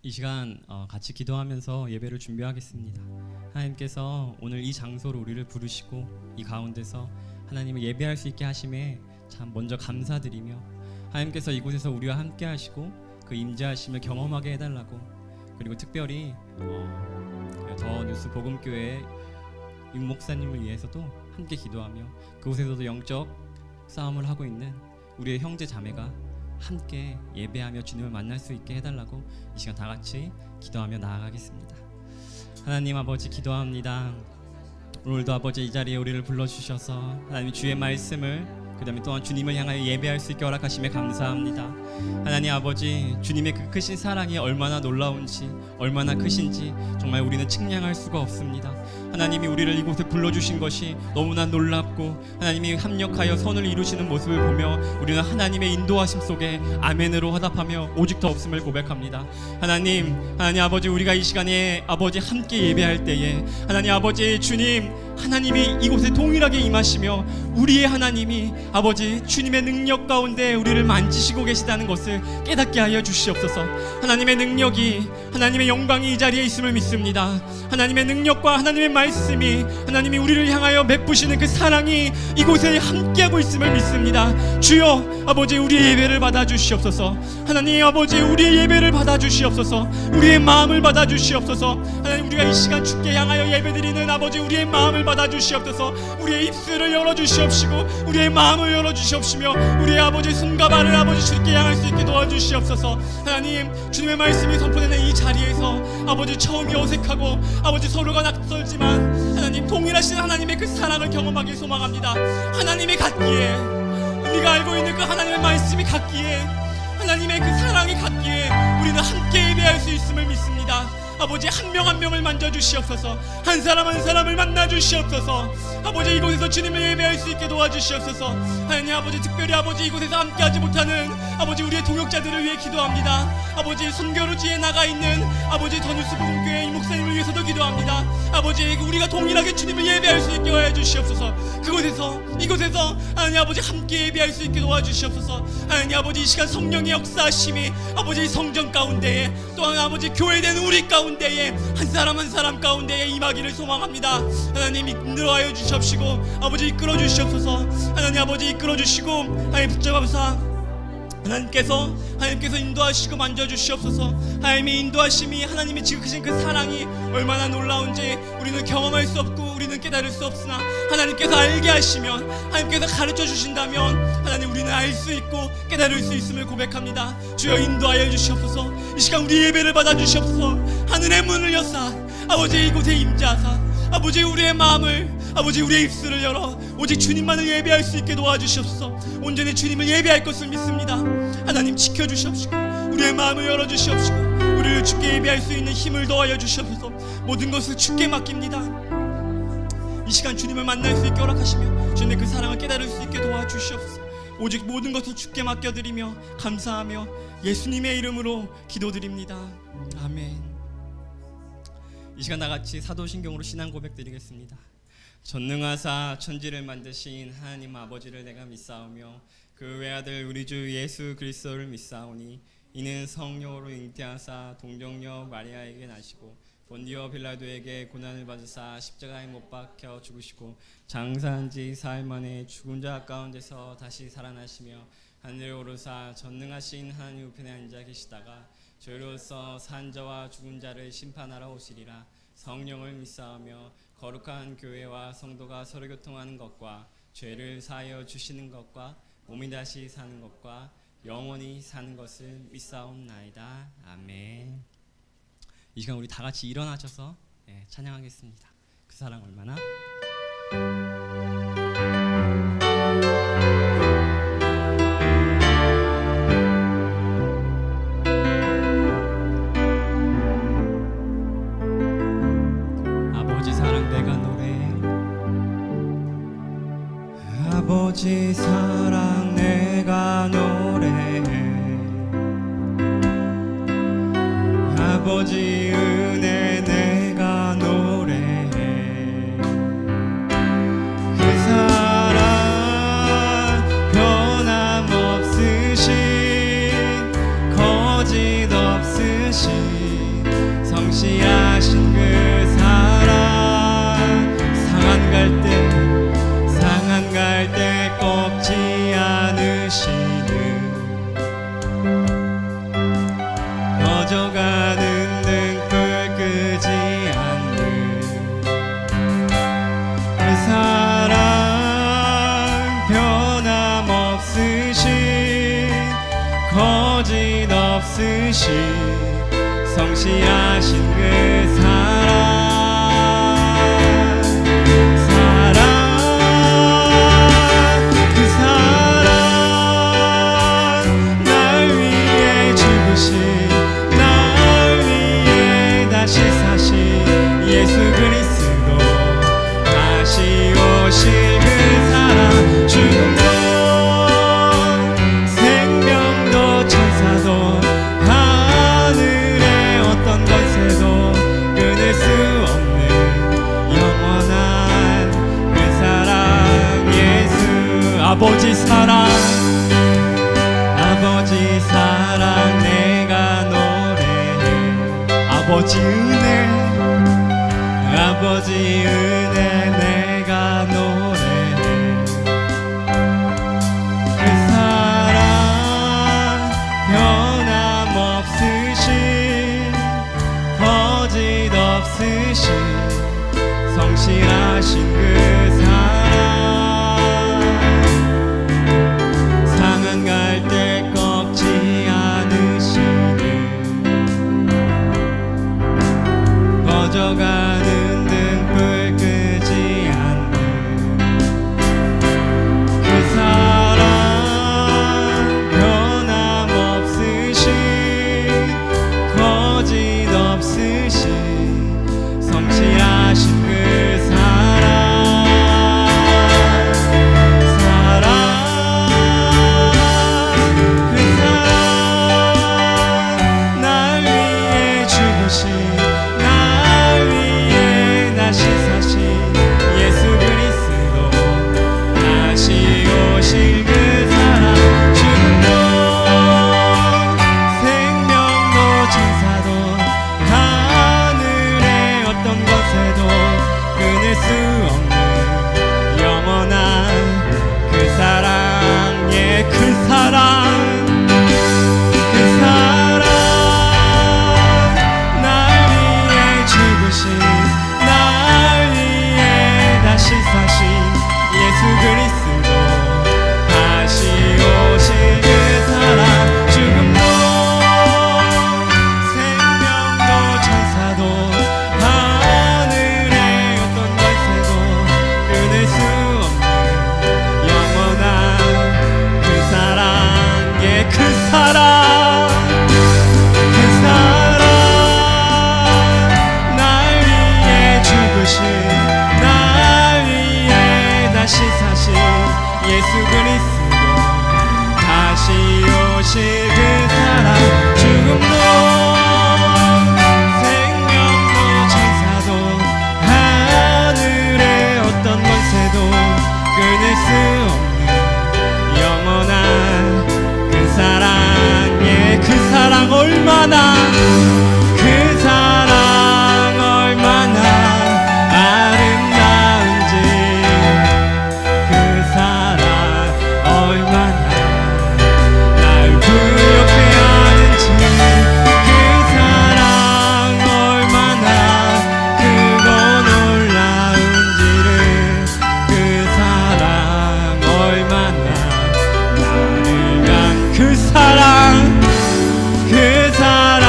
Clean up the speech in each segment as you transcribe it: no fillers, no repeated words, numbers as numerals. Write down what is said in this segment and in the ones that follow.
이 시간 같이 기도하면서 예배를 준비하겠습니다. 하나님께서 오늘 이 장소로 우리를 부르시고 이 가운데서 하나님을 예배할 수 있게 하심에 참 먼저 감사드리며, 하나님께서 이곳에서 우리와 함께 하시고 그 임재하심을 경험하게 해달라고, 그리고 특별히 더 뉴스 복음교회 윤 목사님을 위해서도 함께 기도하며 그곳에서도 영적 싸움을 하고 있는 우리의 형제 자매가 함께 예배하며 주님을 만날 수 있게 해달라고 이 시간 다 같이 기도하며 나아가겠습니다. 하나님 아버지, 기도합니다. 오늘도 아버지 이 자리에 우리를 불러주셔서 하나님 주의 말씀을, 그 다음에 또한 주님을 향하여 예배할 수 있게 허락하심에 감사합니다. 하나님 아버지, 주님의 그 크신 사랑이 얼마나 놀라운지, 얼마나 크신지 정말 우리는 측량할 수가 없습니다. 하나님이 우리를 이곳에 불러주신 것이 너무나 놀랍고, 하나님이 합력하여 선을 이루시는 모습을 보며 우리는 하나님의 인도하심 속에 아멘으로 화답하며 오직 더 없음을 고백합니다. 하나님 아버지, 우리가 이 시간에 아버지 함께 예배할 때에 하나님 아버지, 주님 하나님이 이곳에 동일하게 임하시며 우리의 하나님이 아버지 주님의 능력 가운데 우리를 만지시고 계시다는 것을 깨닫게 하여 주시옵소서. 하나님의 능력이, 하나님의 영광이 이 자리에 있음을 믿습니다. 하나님의 능력과 하나님의 말씀이, 하나님이 우리를 향하여 베푸시는 그 사랑이 이곳에 함께하고 있음을 믿습니다. 주여 아버지, 우리의 예배를 받아주시옵소서. 하나님 아버지, 우리의 예배를 받아주시옵소서. 우리의 마음을 받아주시옵소서. 하나님, 우리가 이 시간 주께 향하여 예배드리는 아버지 우리의 마음을 받아주시옵소서. 우리의 입술을 열어주시옵시고 우리의 마음을 열어주시옵시며 우리의 아버지 손과 발을 아버지 주께 향할 수 있게 도와주시옵소서. 하나님, 주님의 말씀이 선포되는 이 자리에서 아버지 처음이 어색하고 아버지 서로가 낯설지만 하나님 동일하신 하나님의 그 사랑을 경험하길 소망합니다. 하나님이 같기에, 우리가 알고 있는 그 하나님의 말씀이 같기에, 하나님의 그 사랑이 같기에 우리는 함께 예배할 수 있음을 믿습니다. 아버지, 한 명 한 명을 만져주시옵소서. 한 사람 한 사람을 만나주시옵소서. 아버지, 이곳에서 주님을 예배할 수 있게 도와주시옵소서. 하나님 아버지, 특별히 아버지 이곳에서 함께하지 못하는 아버지 우리의 동역자들을 위해 기도합니다. 아버지, 선교로지에 나가 있는 아버지 더 뉴스 복음교회 이 목사님을 위해서도 기도합니다. 아버지, 우리가 동일하게 주님을 예배할 수 있게 하여 주시옵소서. 그곳에서, 이곳에서 하나님 아버지 함께 예배할 수 있게 도와주시옵소서. 하나님 아버지, 이 시간 성령의 역사하심이 아버지 성전 가운데에, 또한 아버지 교회된 우리 가운데에, 한 사람 한 사람 가운데에 임하기를 소망합니다. 하나님 인도하여 주시옵시고 아버지 이끌어 주시옵소서. 하나님 아버지 이끌어 주시고 하나님 붙잡아서 하나님께서 인도하시고 만져주시옵소서. 하나님의 인도하심이, 하나님의 지극하신 그 사랑이 얼마나 놀라운지 우리는 경험할 수 없고 우리는 깨달을 수 없으나 하나님께서 알게 하시면, 하나님께서 가르쳐 주신다면 하나님 우리는 알 수 있고 깨달을 수 있음을 고백합니다. 주여 인도하여 주시옵소서. 이 시간 우리 예배를 받아주시옵소서. 하늘의 문을 여사 아버지 이곳에 임재하사 아버지 우리의 마음을, 아버지 우리의 입술을 열어 오직 주님만을 예배할 수 있게 도와주시옵소서. 온전히 주님을 예배할 것을 믿습니다. 하나님 지켜주시옵시고 우리의 마음을 열어주시옵시고 우리를 주께 예배할 수 있는 힘을 더하여 주시옵소서. 모든 것을 주께 맡깁니다. 이 시간 주님을 만날 수 있게 허락하시며 주님의 그 사랑을 깨달을 수 있게 도와주시옵소서. 오직 모든 것을 주께 맡겨드리며 감사하며 예수님의 이름으로 기도드립니다. 아멘. 이 시간 나같이 사도신경으로 신앙 고백 드리겠습니다. 전능하사 천지를 만드신 하나님 아버지를 내가 믿사오며 그 외아들 우리 주 예수 그리스도를 믿사오니 이는 성령으로 잉태하사 동정녀 마리아에게 나시고 본디오 빌라도에게 고난을 받으사 십자가에 못 박혀 죽으시고 장사한 지 사흘 만에 죽은 자 가운데서 다시 살아나시며 하늘에 오르사 전능하신 하나님 우편에 앉아 계시다가 저희로서 산 자와 죽은 자를 심판하러 오시리라. 성령을 믿사오며 거룩한 교회와 성도가 서로 교통하는 것과 죄를 사하여 주시는 것과 몸이 다시 사는 것과 영원히 사는 것을 믿사옵나이다. 아멘. 이 시간 우리 다 같이 일어나셔서 찬양하겠습니다. 그 사랑 얼마나 아버지 사랑 내가 노래해 아버지 은혜 내가 노래해 그 사랑 변함없으신 거짓 없으신 성실하신 그 사랑 상한 갈 때 꺾지 않으시는 꺼져가는 등불 끄지 않는 그 사랑 변함없으신 거짓 없으신 성실하신 그 사랑 그 사랑 날 위해 죽으신 날 위해 다시 사신 예수 그리스도 다시 오실 그 사랑 죽음도 생명도 천사도 하늘의 어떤 권세도 끊을 수 없는 영원한 그 사랑 예수 아버지 사랑 내가 노래해 아버지 은혜 내가 노래해 그 사랑 변함없으신 거짓 없으신 성실하신 그 사랑 상한 갈 때 꺾지 않으시는 꺼져가는 등불 끄지 않는 그 사랑 변함없으신 거짓 없으신 성실하신 그 사랑 그 사랑 날 위해 죽으신 날 위해 다시 사신 예수 그리스도 다시 오실 그 사랑 죽음도 생명도 천사도 하늘의 어떤 것에도 끊을 수 없는 영원한 그 사랑 예 그 사랑 날 위해 죽으신 날 위해 다시 사신 예수 그리스도 다시 오실 그 사랑 죽음도 생명도 천사도 하늘의 어떤 것에도 끊을 수 없는 영원한 그 사랑 예 그 사랑 날 위해 죽으신 날 위해 다시 사신 예수 그리스도 다시 오실 그 사랑 죽음도 생명도 천사도 하늘의 어떤 권세도 끊을 수 없는 영원한 그 사랑 예 그 사랑 얼마나 그 사랑 얼마나 아름다운지 그 사랑 얼마나 날 부엽게 하는지 그 사랑 얼마나 크고 놀라운지를 그 사랑 얼마나 나를 간 그 사랑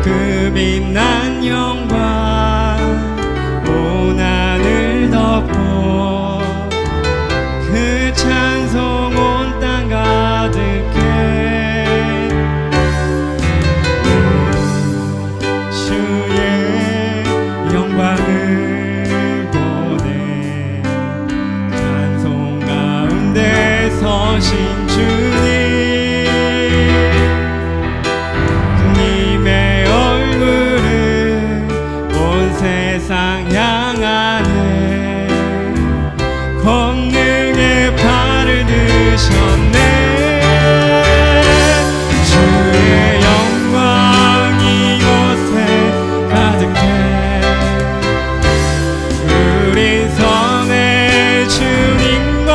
그 빛난 영광 온 하늘 덮고 그 찬송 온 땅 가득해 주의 영광을 보내 찬송 가운데 서신 주님 주님의 얼굴을 온 세상 향하네 권능의 팔을 드셨네 주의 영광 이곳에 가득해 우린 선의 주님과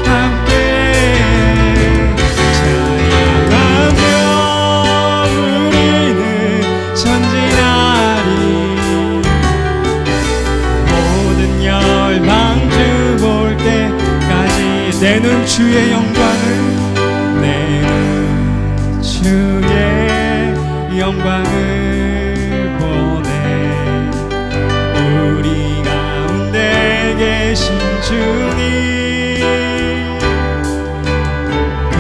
함께 찬양하며 우리는 전진하리 모든 열방 주 볼 때까지 내 눈 주의 영광을 내 눈 주의 영광을 보내 우리 가운데 계신 주님 그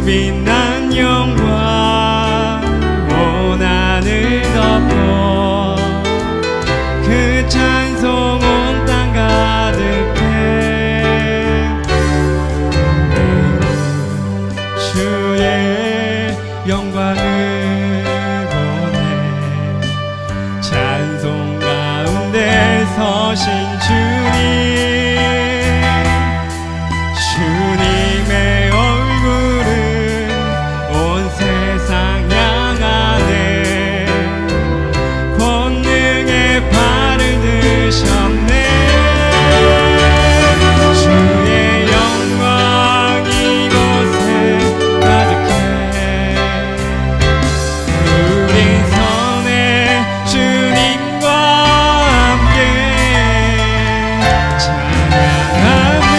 빛난 영광 온 하늘 덮고 그 찬송 온 땅 가득해 주의 영광을 보내 찬송 가운데 서신 주님 주님의 얼굴을 온 세상 향하네 권능의 팔을 드셨네 주의 영광 이곳에 가득해 우린 선의 주님과 함께 찬양하며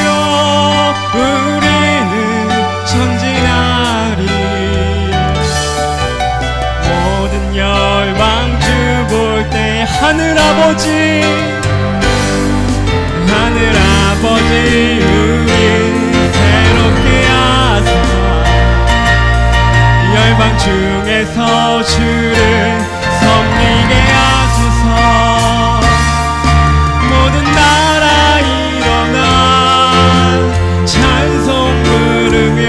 우리는 전진하리 모든 열방 주 볼 때 하늘아버지 우리 새롭게 하사 열방 중에서 주를 섬기게 하소서 모든 나라 일어나 찬송 부르며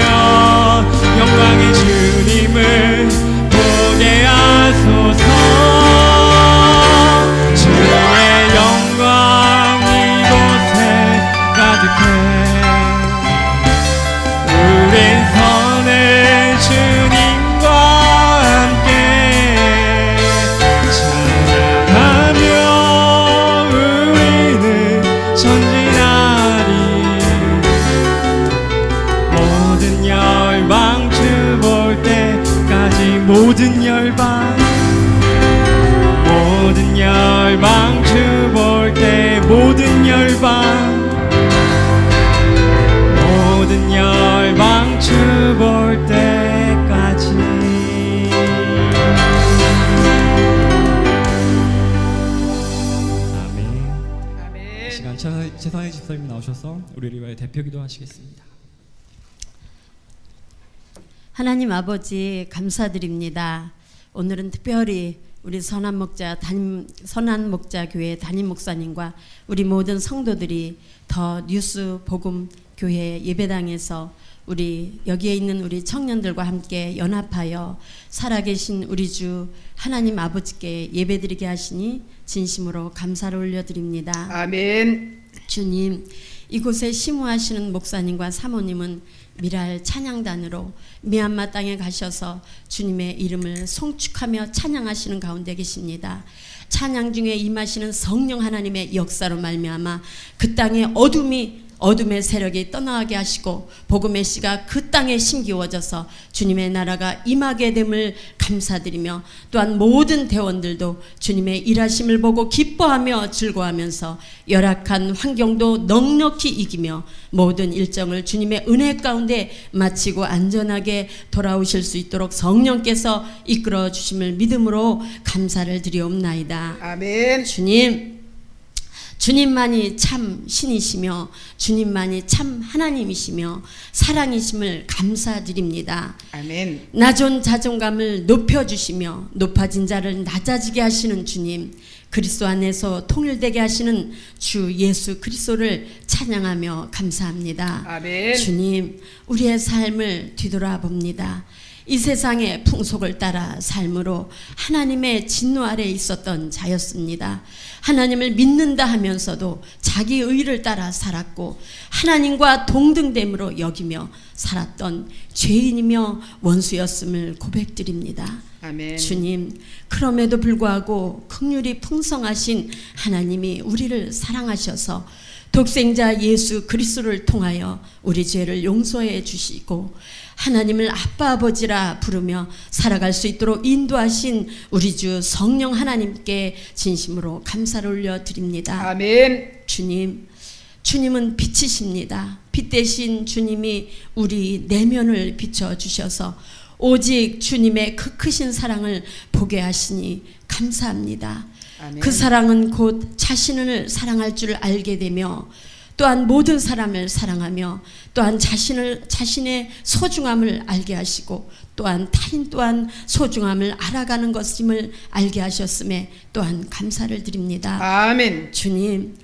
영광의 주님을 보게 하소서 주의 영광 이곳에 가득해 우린 선의 주님과 함께 찬양하며 우리는 전진하리 모든 열방 주 볼 때까지 모든 열방 주 볼 때 모든 열방 주 볼 때까지 아멘. 이 시간 최선희 집사님 나오셔서 우리를 위하여 대표기도 하시겠습니다. 하나님 아버지 감사드립니다. 오늘은 특별히 우리 선한목자 교회 담임 목사님과 우리 모든 성도들이 더 뉴스 복음 교회 예배당에서 우리 여기에 있는 우리 청년들과 함께 연합하여 살아계신 우리 주 하나님 아버지께 예배드리게 하시니 진심으로 감사를 올려드립니다. 아멘. 주님, 이곳에 심우하시는 목사님과 사모님은 미랄 찬양단으로 미얀마 땅에 가셔서 주님의 이름을 송축하며 찬양하시는 가운데 계십니다. 찬양 중에 임하시는 성령 하나님의 역사로 말미암아 그 땅의 어둠이 어둠의 세력이 떠나게 하시고 복음의 씨가 그 땅에 심기워져서 주님의 나라가 임하게 됨을 감사드리며 또한 모든 대원들도 주님의 일하심을 보고 기뻐하며 즐거워하면서 열악한 환경도 넉넉히 이기며 모든 일정을 주님의 은혜 가운데 마치고 안전하게 돌아오실 수 있도록 성령께서 이끌어 주심을 믿음으로 감사를 드리옵나이다. 아멘. 주님만이 참 신이시며 주님만이 참 하나님이시며 사랑이심을 감사드립니다. 아멘. 낮은 자존감을 높여주시며 높아진 자를 낮아지게 하시는 주님, 그리스도 안에서 통일되게 하시는 주 예수 그리스도를 찬양하며 감사합니다. 아멘. 주님, 우리의 삶을 뒤돌아봅니다. 이 세상의 풍속을 따라 삶으로 하나님의 진노 아래 있었던 자였습니다. 하나님을 믿는다 하면서도 자기 의를 따라 살았고 하나님과 동등됨으로 여기며 살았던 죄인이며 원수였음을 고백드립니다. 아멘. 주님, 그럼에도 불구하고 긍휼이 풍성하신 하나님이 우리를 사랑하셔서 독생자 예수 그리스도를 통하여 우리 죄를 용서해 주시고 하나님을 아빠 아버지라 부르며 살아갈 수 있도록 인도하신 우리 주 성령 하나님께 진심으로 감사를 올려드립니다. 아멘. 주님은 빛이십니다. 빛 대신 주님이 우리 내면을 비춰주셔서 오직 주님의 그 크신 사랑을 보게 하시니 감사합니다. 아멘. 그 사랑은 곧 자신을 사랑할 줄 알게 되며 또한 모든 사람을 사랑하며 또한 자신의 소중함을 알게 하시고 또한 타인 또한 소중함을 알아가는 것임을 알게 하셨음에 또한 감사를 드립니다. 아멘. 주님,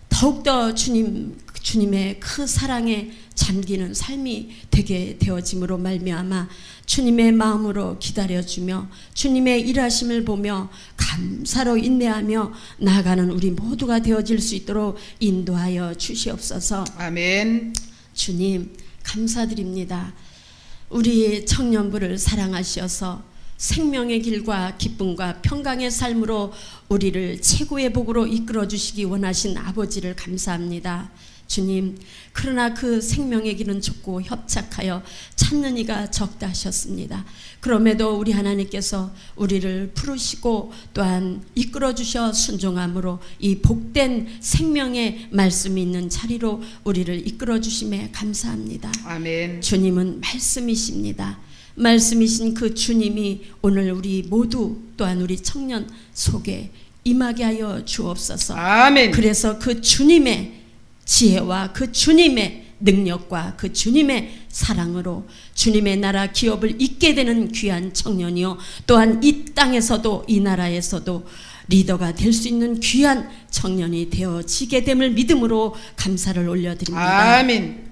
더욱더 주님의 그 사랑에 잠기는 삶이 되게 되어짐으로 말미암아 주님의 마음으로 기다려주며 주님의 일하심을 보며 감사로 인내하며 나아가는 우리 모두가 되어질 수 있도록 인도하여 주시옵소서. 아멘. 주님, 감사드립니다. 우리 청년부를 사랑하셔서 생명의 길과 기쁨과 평강의 삶으로 우리를 최고의 복으로 이끌어 주시기 원하신 아버지를 감사합니다. 주님, 그러나 그 생명의 길은 좁고 협착하여 찾는 이가 적다 하셨습니다. 그럼에도 우리 하나님께서 우리를 부르시고 또한 이끌어 주셔 순종함으로 이 복된 생명의 말씀이 있는 자리로 우리를 이끌어 주심에 감사합니다. 아멘. 주님은 말씀이십니다. 말씀이신 그 주님이 오늘 우리 모두 또한 우리 청년 속에 임하게 하여 주옵소서. 아멘. 그래서 그 주님의 지혜와 그 주님의 능력과 그 주님의 사랑으로 주님의 나라 기업을 잇게 되는 귀한 청년이요 또한 이 땅에서도 이 나라에서도 리더가 될 수 있는 귀한 청년이 되어지게 됨을 믿음으로 감사를 올려드립니다. 아멘.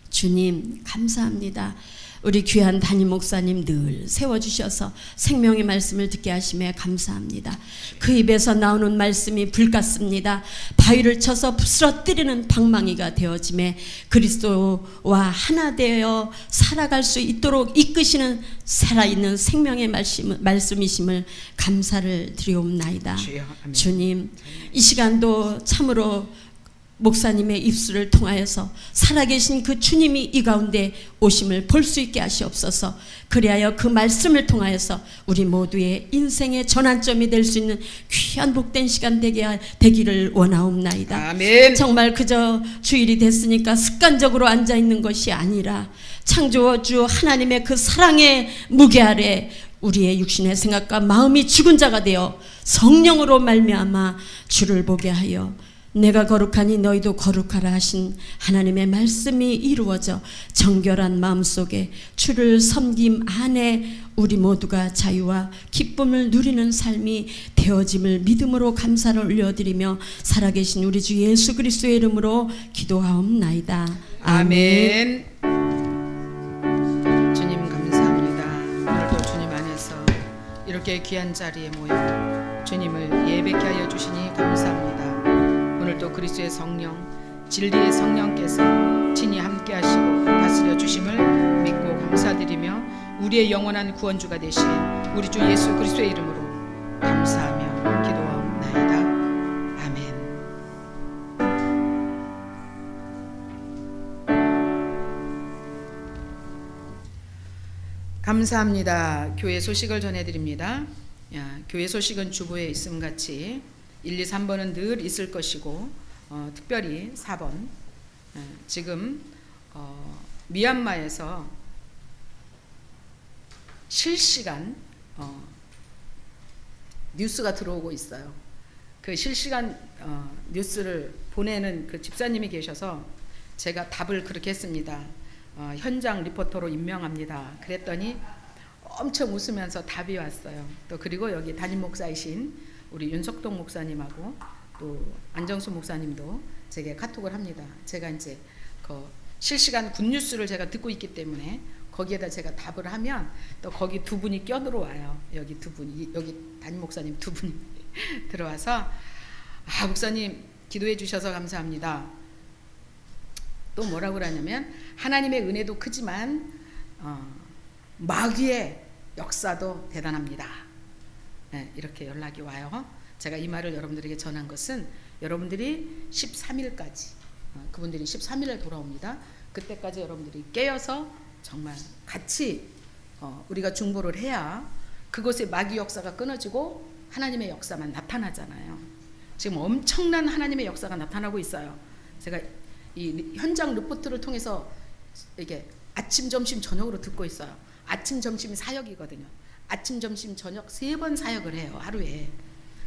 주님, 감사합니다. 우리 귀한 담임 목사님 늘 세워주셔서 생명의 말씀을 듣게 하심에 감사합니다. 그 입에서 나오는 말씀이 불 같습니다. 바위를 쳐서 부스러뜨리는 방망이가 되어짐에 그리스도와 하나 되어 살아갈 수 있도록 이끄시는 살아있는 생명의 말씀이심을 감사를 드리옵나이다. 주님, 이 시간도 참으로 목사님의 입술을 통하여서 살아계신 그 주님이 이 가운데 오심을 볼 수 있게 하시옵소서. 그리하여 그 말씀을 통하여서 우리 모두의 인생의 전환점이 될 수 있는 귀한 복된 시간 되기를 원하옵나이다. 아멘. 정말 그저 주일이 됐으니까 습관적으로 앉아있는 것이 아니라 창조주 하나님의 그 사랑의 무게 아래 우리의 육신의 생각과 마음이 죽은 자가 되어 성령으로 말미암아 주를 보게 하여 내가 거룩하니 너희도 거룩하라 하신 하나님의 말씀이 이루어져 정결한 마음속에 주를 섬김 안에 우리 모두가 자유와 기쁨을 누리는 삶이 되어짐을 믿음으로 감사를 올려드리며 살아계신 우리 주 예수 그리스도의 이름으로 기도하옵나이다. 아멘. 주님 감사합니다. 오늘도 주님 안에서 이렇게 귀한 자리에 모여 주님을 예배케 하여 주시니 감사합니다. 오늘도 그리스도의 성령, 진리의 성령께서 친히 함께 하시고 다스려 주심을 믿고 감사드리며 우리의 영원한 구원주가 되신 우리 주 예수 그리스도의 이름으로 감사하며 기도하옵나이다. 아멘. 감사합니다. 교회 소식을 전해드립니다. 교회 소식은 주보에 있음같이 1, 2, 3번은 늘 있을 것이고 특별히 4번 지금 미얀마에서 실시간 뉴스가 들어오고 있어요. 그 실시간 뉴스를 보내는 그 집사님이 계셔서 제가 답을 그렇게 했습니다. 현장 리포터로 임명합니다. 그랬더니 엄청 웃으면서 답이 왔어요. 또 그리고 여기 담임 목사이신 우리 윤석동 목사님하고 또 안정수 목사님도 제게 카톡을 합니다. 제가 이제 그 실시간 굿뉴스를 제가 듣고 있기 때문에 거기에다 제가 답을 하면 또 거기 두 분이 껴들어와요. 여기 두 분이, 여기 담임 목사님 두 분이 들어와서 목사님 기도해 주셔서 감사합니다. 또 뭐라고 그러냐면 하나님의 은혜도 크지만 마귀의 역사도 대단합니다. 네, 이렇게 연락이 와요. 제가 이 말을 여러분들에게 전한 것은 여러분들이 13일까지 그분들이 13일에 돌아옵니다. 그때까지 여러분들이 깨어서 정말 같이 우리가 중보를 해야 그곳의 마귀 역사가 끊어지고 하나님의 역사만 나타나잖아요. 지금 엄청난 하나님의 역사가 나타나고 있어요. 제가 이 현장 리포트를 통해서 이게 아침, 점심, 저녁으로 듣고 있어요. 아침, 점심이 사역이거든요. 아침, 점심, 저녁 3번 사역을 해요. 하루에.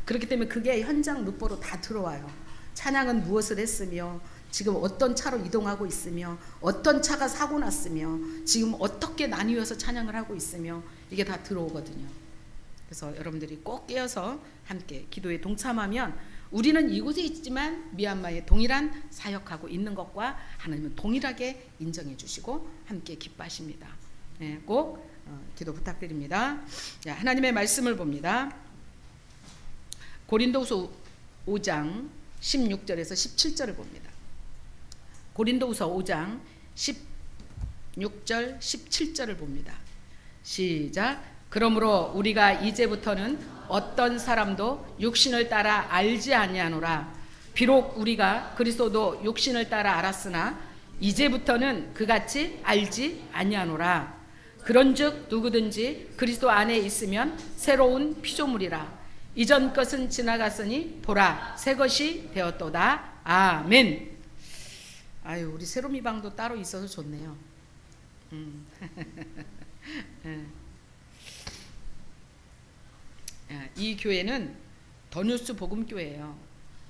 그렇기 때문에 그게 현장 루포로 다 들어와요. 찬양은 무엇을 했으며 지금 어떤 차로 이동하고 있으며 어떤 차가 사고 났으며 지금 어떻게 나뉘어서 찬양을 하고 있으며 이게 다 들어오거든요. 그래서 여러분들이 꼭 깨어서 함께 기도에 동참하면 우리는 이곳에 있지만 미얀마에 동일한 사역하고 있는 것과 하나님은 동일하게 인정해 주시고 함께 기뻐하십니다. 네, 꼭 기도 부탁드립니다. 자, 하나님의 말씀을 봅니다. 고린도후서 5장 16절에서 17절을 봅니다. 고린도후서 5장 16절 17절을 봅니다. 시작. 그러므로 우리가 이제부터는 어떤 사람도 육신을 따라 알지 아니하노라. 비록 우리가 그리스도도 육신을 따라 알았으나 이제부터는 그같이 알지 아니하노라. 그런즉 누구든지 그리스도 안에 있으면 새로운 피조물이라. 이전 것은 지나갔으니 보라 새 것이 되었도다. 아멘. 아유, 우리 세로미방도 따로 있어서 좋네요. 이 교회는 더뉴스 복음교회예요.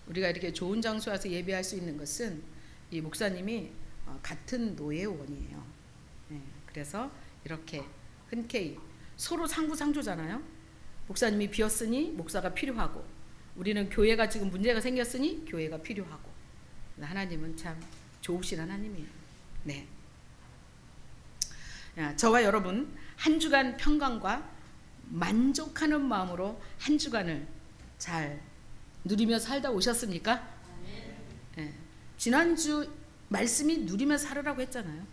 우리가 이렇게 좋은 장소에 와서 예배할 수 있는 것은 이 목사님이 같은 노예원이에요. 그래서 이렇게 흔쾌히 서로 상부상조잖아요. 목사님이 비었으니 목사가 필요하고 우리는 교회가 지금 문제가 생겼으니 교회가 필요하고 하나님은 참 좋으신 하나님이에요. 네. 저와 여러분 한 주간 평강과 만족하는 마음으로 한 주간을 잘 누리며 살다 오셨습니까? 네. 지난주 말씀이 누리며 살으라고 했잖아요.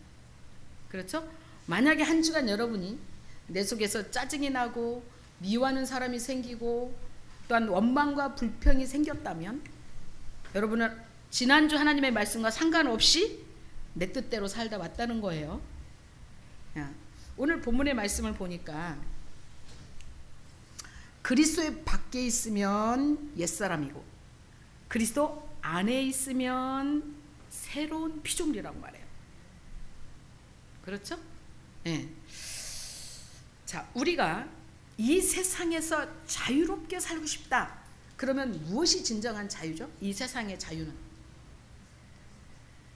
그렇죠? 만약에 한 주간 여러분이 내 속에서 짜증이 나고 미워하는 사람이 생기고 또한 원망과 불평이 생겼다면 여러분은 지난주 하나님의 말씀과 상관없이 내 뜻대로 살다 왔다는 거예요. 오늘 본문의 말씀을 보니까 그리스도의 밖에 있으면 옛사람이고 그리스도 안에 있으면 새로운 피조물이라고 말해요. 그렇죠? 네. 자, 우리가 이 세상에서 자유롭게 살고 싶다. 그러면 무엇이 진정한 자유죠? 이 세상의 자유는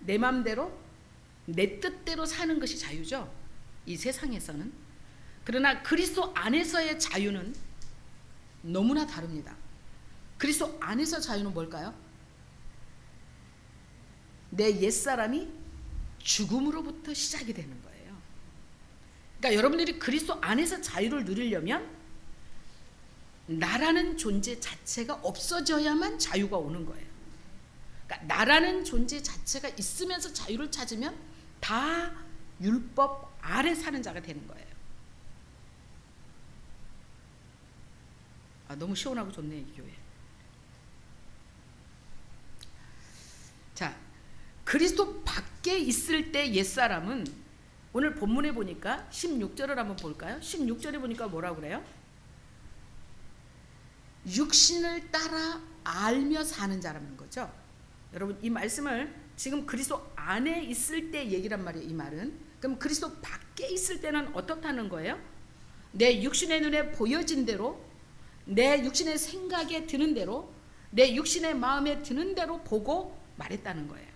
내 마음대로 내 뜻대로 사는 것이 자유죠. 이 세상에서는. 그러나 그리스도 안에서의 자유는 너무나 다릅니다. 그리스도 안에서 자유는 뭘까요? 내 옛사람이 죽음으로부터 시작이 되는 거예요. 그러니까 여러분들이 그리스도 안에서 자유를 누리려면 나라는 존재 자체가 없어져야만 자유가 오는 거예요. 그러니까 나라는 존재 자체가 있으면서 자유를 찾으면 다 율법 아래 사는 자가 되는 거예요. 너무 시원하고 좋네 이 교회. 자, 그리스도 밖에 있을 때 옛사람은 오늘 본문에 보니까 16절을 한번 볼까요? 16절에 보니까 뭐라고 그래요? 육신을 따라 알며 사는 자라는 거죠. 여러분 이 말씀을 지금 그리스도 안에 있을 때 얘기란 말이에요. 이 말은. 그럼 그리스도 밖에 있을 때는 어떻다는 거예요? 내 육신의 눈에 보여진 대로, 내 육신의 생각에 드는 대로, 내 육신의 마음에 드는 대로 보고 말했다는 거예요.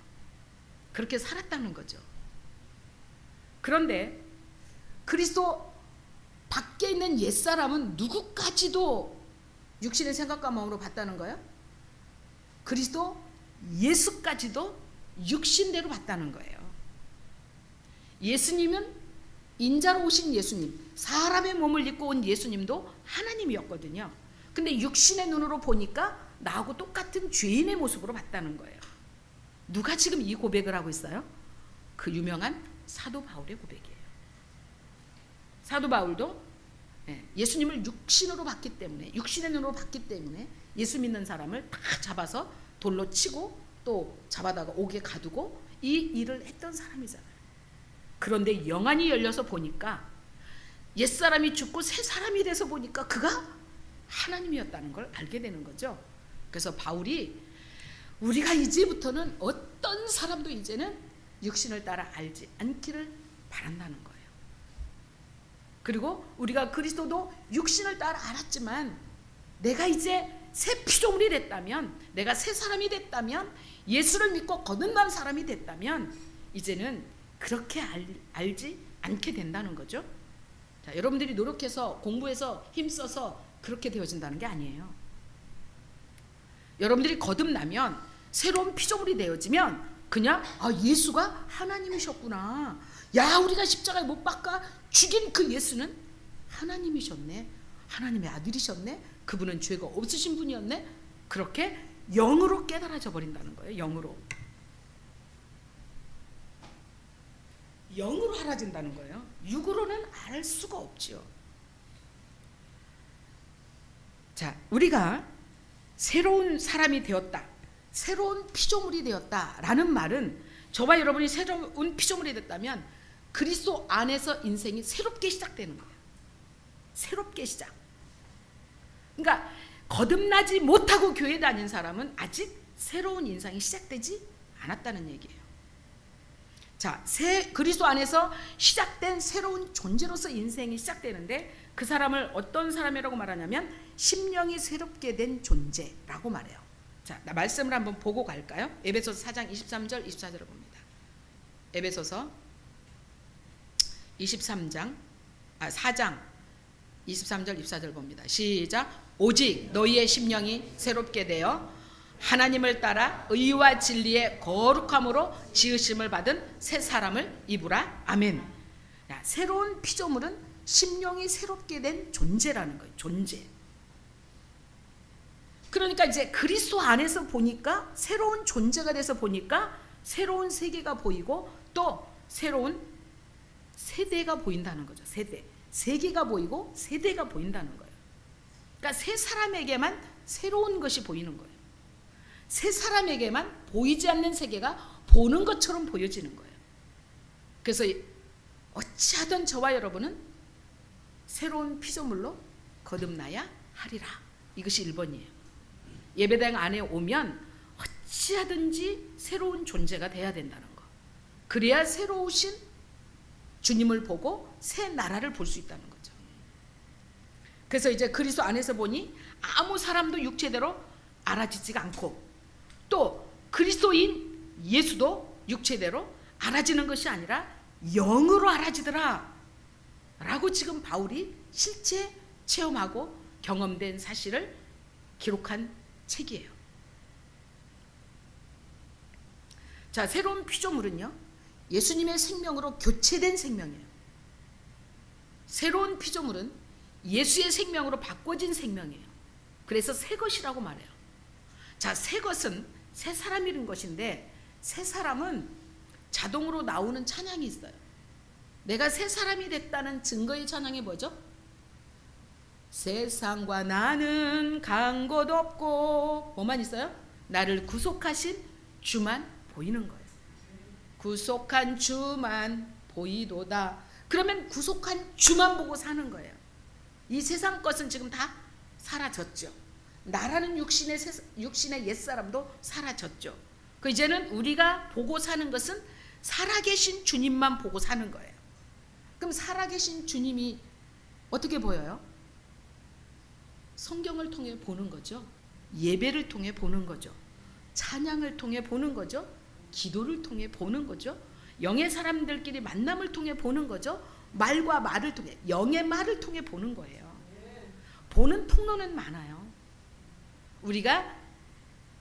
그렇게 살았다는 거죠. 그런데 그리스도 밖에 있는 옛사람은 누구까지도 육신의 생각과 마음으로 봤다는 거예요? 그리스도 예수까지도 육신대로 봤다는 거예요. 예수님은 인자로 오신 예수님, 사람의 몸을 입고 온 예수님도 하나님이었거든요. 근데 육신의 눈으로 보니까 나하고 똑같은 죄인의 모습으로 봤다는 거예요. 누가 지금 이 고백을 하고 있어요? 그 유명한 사도 바울의 고백이에요. 사도 바울도 예수님을 육신으로 봤기 때문에, 육신의 눈으로 봤기 때문에 예수 믿는 사람을 다 잡아서 돌로 치고 또 잡아다가 옥에 가두고 이 일을 했던 사람이잖아요. 그런데 영안이 열려서 보니까 옛사람이 죽고 새 사람이 돼서 보니까 그가 하나님이었다는 걸 알게 되는 거죠. 그래서 바울이 우리가 이제부터는 어떤 사람도 이제는 육신을 따라 알지 않기를 바란다는 거예요. 그리고 우리가 그리스도도 육신을 따라 알았지만 내가 이제 새 피조물이 됐다면, 내가 새 사람이 됐다면, 예수를 믿고 거듭난 사람이 됐다면 이제는 그렇게 알지 않게 된다는 거죠. 자, 여러분들이 노력해서 공부해서 힘써서 그렇게 되어진다는 게 아니에요. 여러분들이 거듭나면, 새로운 피조물이 되어지면 그냥 예수가 하나님이셨구나, 야 우리가 십자가에 못 박아 죽인 그 예수는 하나님이셨네, 하나님의 아들이셨네, 그분은 죄가 없으신 분이었네, 그렇게 영으로 깨달아져 버린다는 거예요. 영으로 알아진다는 거예요. 육으로는 알 수가 없죠. 자, 우리가 새로운 사람이 되었다, 새로운 피조물이 되었다라는 말은, 저와 여러분이 새로운 피조물이 됐다면 그리스도 안에서 인생이 새롭게 시작되는 거예요. 새롭게 시작. 그러니까 거듭나지 못하고 교회 다닌 사람은 아직 새로운 인생이 시작되지 않았다는 얘기예요. 자, 그리스도 안에서 시작된 새로운 존재로서 인생이 시작되는데 그 사람을 어떤 사람이라고 말하냐면 심령이 새롭게 된 존재라고 말해요. 자, 말씀을 한번 보고 갈까요? 에베소서 4장 23절 24절을 봅니다. 에베소서 4장 23절 24절 봅니다. 시작. 오직 너희의 심령이 새롭게 되어 하나님을 따라 의와 진리의 거룩함으로 지으심을 받은 새 사람을 입으라. 아멘. 야, 새로운 피조물은 심령이 새롭게 된 존재라는 거예요. 존재. 그러니까 이제 그리스도 안에서 보니까, 새로운 존재가 돼서 보니까 새로운 세계가 보이고 또 새로운 세대가 보인다는 거죠. 세계가 보이고 세대가 보인다는 거예요. 그러니까 새 사람에게만 새로운 것이 보이는 거예요. 새 사람에게만 보이지 않는 세계가 보는 것처럼 보여지는 거예요. 그래서 어찌하든 저와 여러분은 새로운 피조물로 거듭나야 하리라. 이것이 1번이에요. 예배당 안에 오면 어찌하든지 새로운 존재가 돼야 된다는 거. 그래야 새로우신 주님을 보고 새 나라를 볼 수 있다는 거죠. 그래서 이제 그리스도 안에서 보니 아무 사람도 육체대로 알아지지가 않고, 또 그리스도인 예수도 육체대로 알아지는 것이 아니라 영으로 알아지더라 라고 지금 바울이 실제 체험하고 경험된 사실을 기록한 책이에요. 자, 새로운 피조물은요, 예수님의 생명으로 교체된 생명이에요. 새로운 피조물은 예수의 생명으로 바꿔진 생명이에요. 그래서 새 것이라고 말해요. 자, 새 것은 새 사람이라는 것인데, 새 사람은 자동으로 나오는 찬양이 있어요. 내가 새 사람이 됐다는 증거의 찬양이 뭐죠? 세상과 나는 간 곳 없고, 뭐만 있어요? 나를 구속하신 주만 보이는 거예요. 구속한 주만 보이도다. 그러면 구속한 주만 보고 사는 거예요. 이 세상 것은 지금 다 사라졌죠. 나라는 육신의 옛사람도 사라졌죠. 그 이제는 우리가 보고 사는 것은 살아계신 주님만 보고 사는 거예요. 그럼 살아계신 주님이 어떻게 보여요? 성경을 통해 보는 거죠. 예배를 통해 보는 거죠. 찬양을 통해 보는 거죠. 기도를 통해 보는 거죠. 영의 사람들끼리 만남을 통해 보는 거죠. 말과 말을 통해, 영의 말을 통해 보는 거예요. 보는 통로는 많아요. 우리가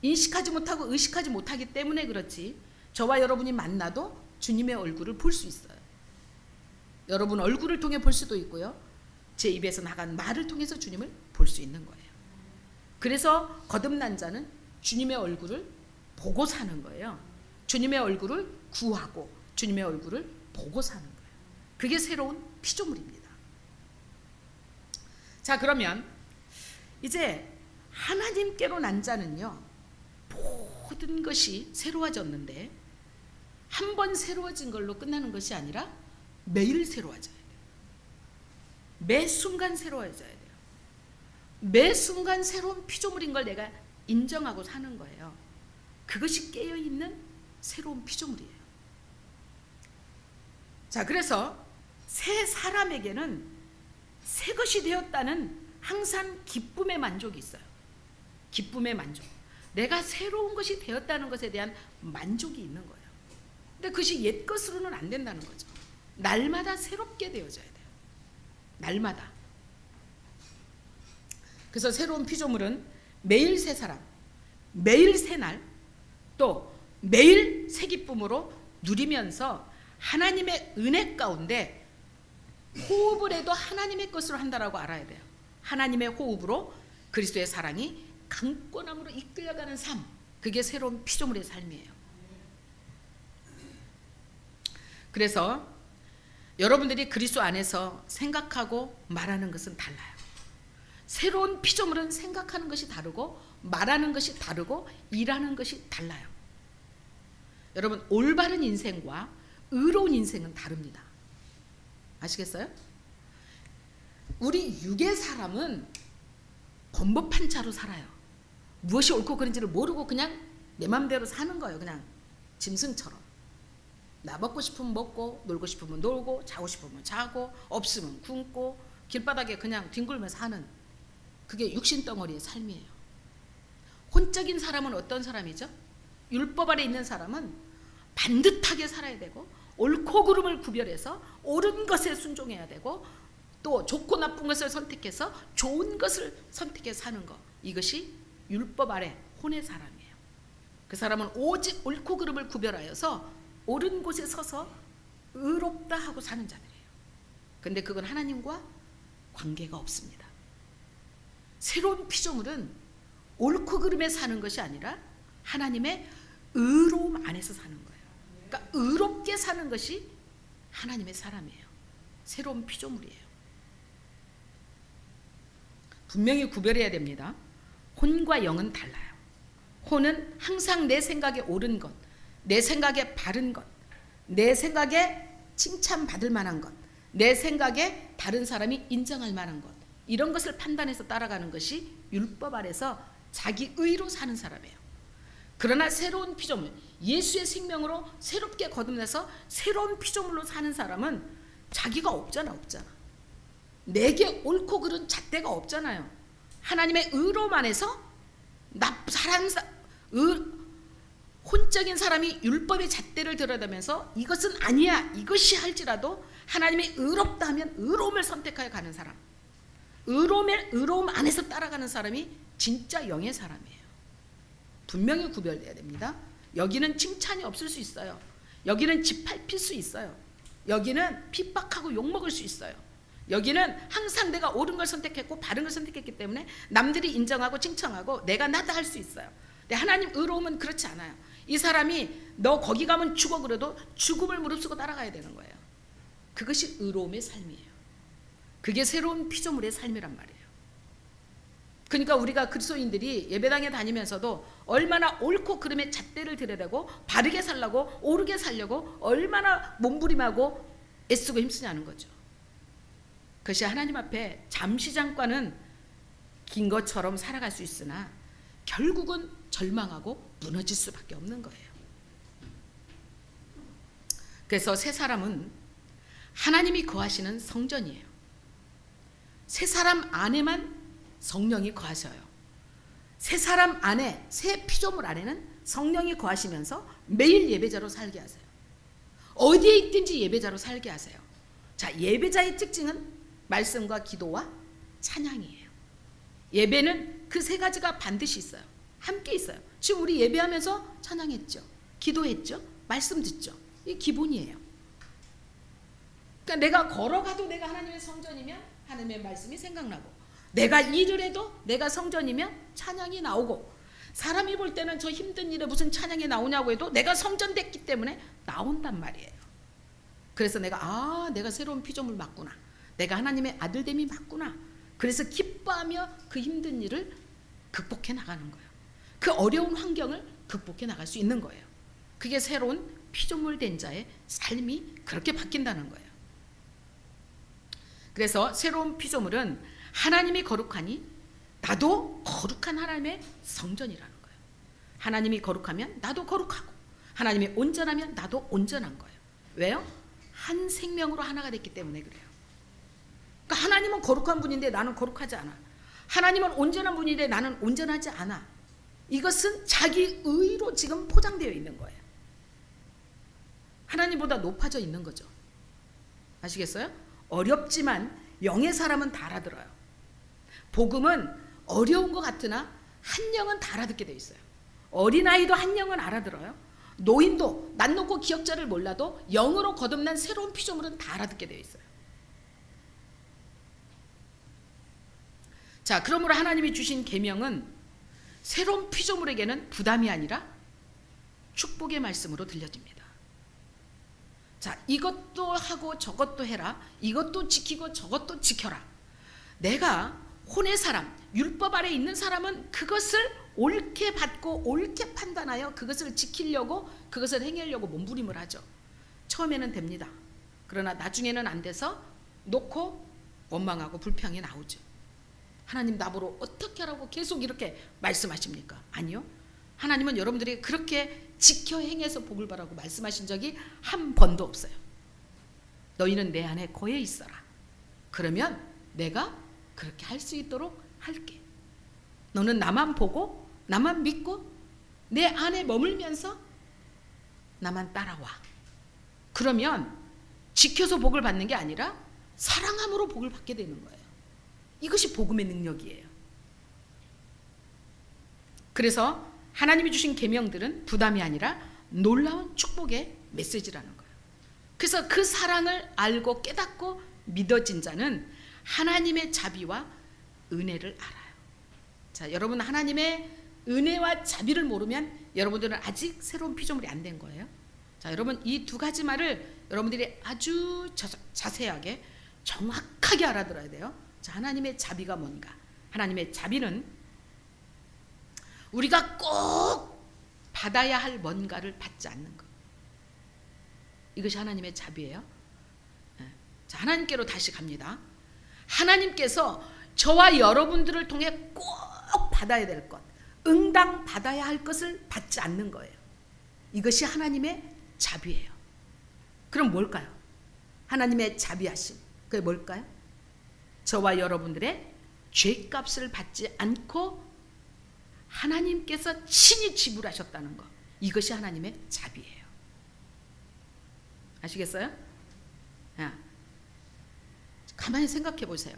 인식하지 못하고 의식하지 못하기 때문에 그렇지, 저와 여러분이 만나도 주님의 얼굴을 볼 수 있어요. 여러분 얼굴을 통해 볼 수도 있고요, 제 입에서 나간 말을 통해서 주님을 볼 수 있는 거예요. 그래서 거듭난 자는 주님의 얼굴을 보고 사는 거예요. 주님의 얼굴을 구하고 주님의 얼굴을 보고 사는 거예요. 그게 새로운 피조물입니다. 자, 그러면 이제 하나님께로 난 자는요, 모든 것이 새로워졌는데 한 번 새로워진 걸로 끝나는 것이 아니라 매일 새로워져야 돼요. 매 순간 새로워져야 돼요. 매 순간 새로운 피조물인 걸 내가 인정하고 사는 거예요. 그것이 깨어있는 새로운 피조물이에요. 자, 그래서 새 사람에게는 새 것이 되었다는 항상 기쁨의 만족이 있어요. 기쁨의 만족. 내가 새로운 것이 되었다는 것에 대한 만족이 있는 거예요. 근데 그것이 옛 것으로는 안 된다는 거죠. 날마다 새롭게 되어져야 돼요. 날마다. 그래서 새로운 피조물은 매일 새 사람, 매일 새 날, 또 매일 새 기쁨으로 누리면서 하나님의 은혜 가운데 호흡을 해도 하나님의 것으로 한다라고 알아야 돼요. 하나님의 호흡으로 그리스도의 사랑이 강권함으로 이끌려가는 삶, 그게 새로운 피조물의 삶이에요. 그래서 여러분들이 그리스도 안에서 생각하고 말하는 것은 달라요. 새로운 피조물은 생각하는 것이 다르고 말하는 것이 다르고 일하는 것이 달라요. 여러분, 올바른 인생과 의로운 인생은 다릅니다. 아시겠어요? 우리 육의 사람은 범법한 자로 살아요. 무엇이 옳고 그른지를 모르고 그냥 내 맘대로 사는 거예요. 그냥 짐승처럼. 나 먹고 싶으면 먹고, 놀고 싶으면 놀고, 자고 싶으면 자고, 없으면 굶고, 길바닥에 그냥 뒹굴면서 사는, 그게 육신덩어리의 삶이에요. 혼적인 사람은 어떤 사람이죠? 율법 아래 있는 사람은 반듯하게 살아야 되고, 옳고 그름을 구별해서 옳은 것에 순종해야 되고, 또 좋고 나쁜 것을 선택해서 좋은 것을 선택해서 사는 것, 이것이 율법 아래 혼의 사람이에요. 그 사람은 오직 옳고 그름을 구별하여서 옳은 곳에 서서 의롭다 하고 사는 자들이에요. 근데 그건 하나님과 관계가 없습니다. 새로운 피조물은 옳고 그름에 사는 것이 아니라 하나님의 의로움 안에서 사는 거예요. 그러니까 의롭게 사는 것이 하나님의 사람이에요. 새로운 피조물이에요. 분명히 구별해야 됩니다. 혼과 영은 달라요. 혼은 항상 내 생각에 옳은 것, 내 생각에 바른 것, 내 생각에 칭찬받을 만한 것, 내 생각에 다른 사람이 인정할 만한 것, 이런 것을 판단해서 따라가는 것이 율법 아래서 자기 의로 사는 사람이에요. 그러나 새로운 피조물, 예수의 생명으로 새롭게 거듭나서 새로운 피조물로 사는 사람은 자기가 없잖아. 내게 옳고 그른 잣대가 없잖아요. 하나님의 의로움 안에서 혼적인 사람이 율법의 잣대를 들여다면서 이것은 아니야, 이것이 할지라도 하나님이 의롭다 하면 의로움을 선택하여 가는 사람, 의로움 안에서 따라가는 사람이 진짜 영의 사람이에요. 분명히 구별돼야 됩니다. 여기는 칭찬이 없을 수 있어요. 여기는 짓밟힐 수 있어요. 여기는 핍박하고 욕먹을 수 있어요. 여기는 항상 내가 옳은 걸 선택했고 바른 걸 선택했기 때문에 남들이 인정하고 칭찬하고 내가 나다 할 수 있어요. 근데 하나님 의로움은 그렇지 않아요. 이 사람이 너 거기 가면 죽어 그래도 죽음을 무릅쓰고 따라가야 되는 거예요. 그것이 의로움의 삶이에요. 그게 새로운 피조물의 삶이란 말이에요. 그러니까 우리가 그리스도인들이 예배당에 다니면서도 얼마나 옳고 그름의 잣대를 들여다고 바르게 살려고 옳게 살려고 얼마나 몸부림하고 애쓰고 힘쓰냐는 거죠. 그것이 하나님 앞에 잠시 잠깐은 긴 것처럼 살아갈 수 있으나 결국은 절망하고 무너질 수밖에 없는 거예요. 그래서 새 사람은 하나님이 거하시는 성전이에요. 새 사람 안에만 성령이 거하셔요. 새 사람 안에, 새 피조물 안에는 성령이 거하시면서 매일 예배자로 살게 하세요. 어디에 있든지 예배자로 살게 하세요. 자, 예배자의 특징은 말씀과 기도와 찬양이에요. 예배는 그 세 가지가 반드시 있어요. 함께 있어요. 지금 우리 예배하면서 찬양했죠. 기도했죠. 말씀 듣죠. 이게 기본이에요. 그러니까 내가 걸어가도 내가 하나님의 성전이면 하나님의 말씀이 생각나고, 내가 일을 해도 내가 성전이면 찬양이 나오고, 사람이 볼 때는 저 힘든 일에 무슨 찬양이 나오냐고 해도 내가 성전됐기 때문에 나온단 말이에요. 그래서 내가 새로운 피조물 맞구나, 내가 하나님의 아들됨이 맞구나, 그래서 기뻐하며 그 힘든 일을 극복해 나가는 거예요. 그 어려운 환경을 극복해 나갈 수 있는 거예요. 그게 새로운 피조물 된 자의 삶이 그렇게 바뀐다는 거예요. 그래서 새로운 피조물은 하나님이 거룩하니 나도 거룩한 하나님의 성전이라는 거예요. 하나님이 거룩하면 나도 거룩하고, 하나님이 온전하면 나도 온전한 거예요. 왜요? 한 생명으로 하나가 됐기 때문에 그래요. 그러니까 하나님은 거룩한 분인데 나는 거룩하지 않아. 하나님은 온전한 분인데 나는 온전하지 않아. 이것은 자기 의로 지금 포장되어 있는 거예요. 하나님보다 높아져 있는 거죠. 아시겠어요? 어렵지만 영의 사람은 다 알아들어요. 복음은 어려운 것 같으나 한 영은 다 알아듣게 돼 있어요. 어린아이도 한 영은 알아들어요. 노인도 낯 놓고 기억자를 몰라도 영으로 거듭난 새로운 피조물은 다 알아듣게 되어 있어요. 자, 그러므로 하나님이 주신 계명은 새로운 피조물에게는 부담이 아니라 축복의 말씀으로 들려집니다. 자, 이것도 하고 저것도 해라, 이것도 지키고 저것도 지켜라. 내가 혼의 사람, 율법 아래 있는 사람은 그것을 옳게 받고 옳게 판단하여 그것을 지키려고, 그것을 행하려고 몸부림을 하죠. 처음에는 됩니다. 그러나 나중에는 안 돼서 놓고 원망하고 불평이 나오죠. 하나님 나보고 어떻게 하라고 계속 이렇게 말씀하십니까? 아니요. 하나님은 여러분들이 그렇게 지켜 행해서 복을 바라고 말씀하신 적이 한 번도 없어요. 너희는 내 안에 거해 있어라. 그러면 내가 그렇게 할 수 있도록 할게. 너는 나만 보고 나만 믿고 내 안에 머물면서 나만 따라와. 그러면 지켜서 복을 받는 게 아니라 사랑함으로 복을 받게 되는 거예요. 이것이 복음의 능력이에요. 그래서 하나님이 주신 계명들은 부담이 아니라 놀라운 축복의 메시지라는 거예요. 그래서 그 사랑을 알고 깨닫고 믿어진 자는 하나님의 자비와 은혜를 알아요. 자, 여러분 하나님의 은혜와 자비를 모르면 여러분들은 아직 새로운 피조물이 안 된 거예요. 자, 여러분 이 두 가지 말을 여러분들이 아주 자세하게 정확하게 알아들어야 돼요. 자, 하나님의 자비가 뭔가? 하나님의 자비는 우리가 꼭 받아야 할 뭔가를 받지 않는 것. 이것이 하나님의 자비예요. 자, 하나님께로 다시 갑니다. 하나님께서 저와 여러분들을 통해 꼭 받아야 될 것, 응당 받아야 할 것을 받지 않는 거예요. 이것이 하나님의 자비예요. 그럼 뭘까요? 하나님의 자비하심, 그게 뭘까요? 저와 여러분들의 죄값을 받지 않고 하나님께서 친히 지불하셨다는 것, 이것이 하나님의 자비예요. 아시겠어요? 가만히 생각해 보세요.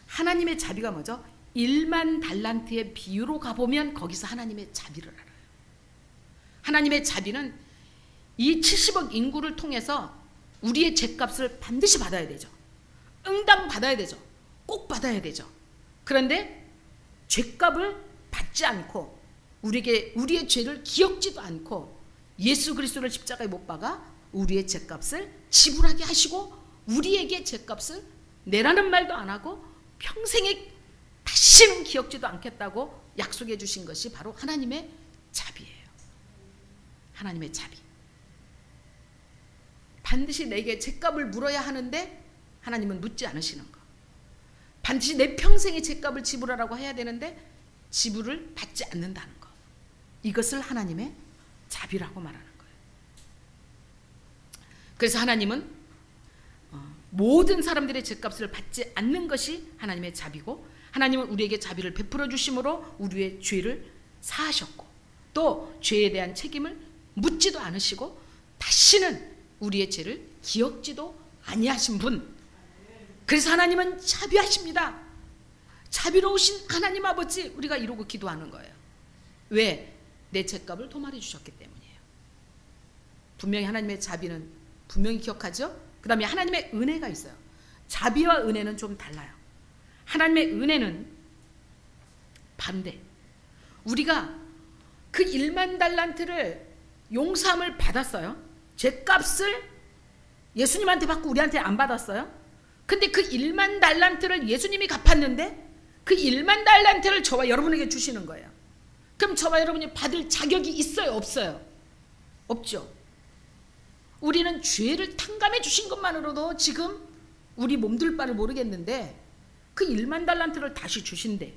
하나님의 자비가 뭐죠? 1만 달란트의 비유로 가보면 거기서 하나님의 자비를 알아요. 하나님의 자비는 이 70억 인구를 통해서 우리의 죄값을 반드시 받아야 되죠. 응당 받아야 되죠. 꼭 받아야 되죠. 그런데 죄값을 받지 않고 우리의 죄를 기억지도 않고 예수 그리스도를 십자가에 못 박아 우리의 죄값을 지불하게 하시고 우리에게 죄값을 내라는 말도 안 하고 평생에 다시는 기억지도 않겠다고 약속해 주신 것이 바로 하나님의 자비예요. 하나님의 자비. 반드시 내게 죗값을 물어야 하는데 하나님은 묻지 않으시는 거. 반드시 내 평생의 죗값을 지불하라고 해야 되는데 지불을 받지 않는다는 거. 이것을 하나님의 자비라고 말하는 거예요. 그래서 하나님은 모든 사람들의 죗값을 받지 않는 것이 하나님의 자비고, 하나님은 우리에게 자비를 베풀어 주심으로 우리의 죄를 사하셨고, 또 죄에 대한 책임을 묻지도 않으시고 다시는 우리의 죄를 기억지도 아니하신 분. 그래서 하나님은 자비하십니다. 자비로우신 하나님 아버지, 우리가 이러고 기도하는 거예요. 왜? 내 죗값을 도말해 주셨기 때문이에요. 분명히 하나님의 자비는 분명히 기억하죠. 그 다음에 하나님의 은혜가 있어요. 자비와 은혜는 좀 달라요. 하나님의 은혜는 반대. 우리가 그 1만 달란트를 용서함을 받았어요. 죗값을 예수님한테 받고 우리한테 안 받았어요. 근데 그 1만 달란트를 예수님이 갚았는데 그 1만 달란트를 저와 여러분에게 주시는 거예요. 그럼 저와 여러분이 받을 자격이 있어요, 없어요? 없죠. 우리는 죄를 탕감해 주신 것만으로도 지금 우리 몸둘 바를 모르겠는데 그 1만 달란트를 다시 주신대.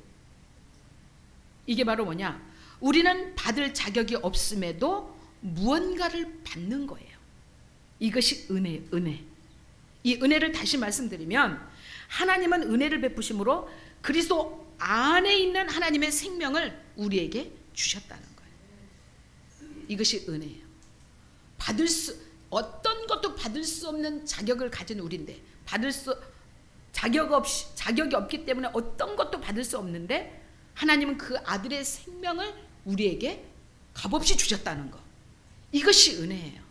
이게 바로 뭐냐? 우리는 받을 자격이 없음에도 무언가를 받는 거예요. 이것이 은혜. 이 은혜를 다시 말씀드리면, 하나님은 은혜를 베푸심으로 그리스도 안에 있는 하나님의 생명을 우리에게 주셨다는 거예요. 이것이 은혜예요. 어떤 것도 받을 수 없는 자격을 가진 우리인데, 자격이 없기 때문에 어떤 것도 받을 수 없는데 하나님은 그 아들의 생명을 우리에게 값없이 주셨다는 거. 이것이 은혜예요.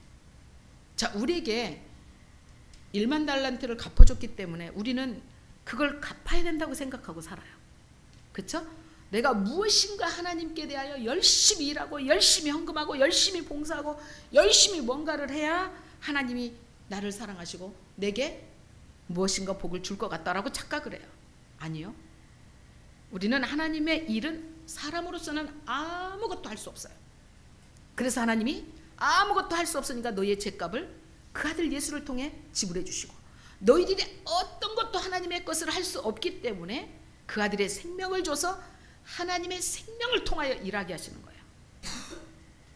자, 우리에게 1만 달란트를 갚아줬기 때문에 우리는 그걸 갚아야 된다고 생각하고 살아요. 그렇죠? 내가 무엇인가 하나님께 대하여 열심히 일하고 열심히 헌금하고 열심히 봉사하고 열심히 뭔가를 해야 하나님이 나를 사랑하시고 내게 무엇인가 복을 줄 것 같다라고 착각을 해요. 아니요. 우리는 하나님의 일은 사람으로서는 아무것도 할 수 없어요. 그래서 하나님이 아무것도 할 수 없으니까 너희의 죗값을 그 아들 예수를 통해 지불해 주시고, 너희들이 어떤 것도 하나님의 것을 할 수 없기 때문에 그 아들의 생명을 줘서 하나님의 생명을 통하여 일하게 하시는 거예요.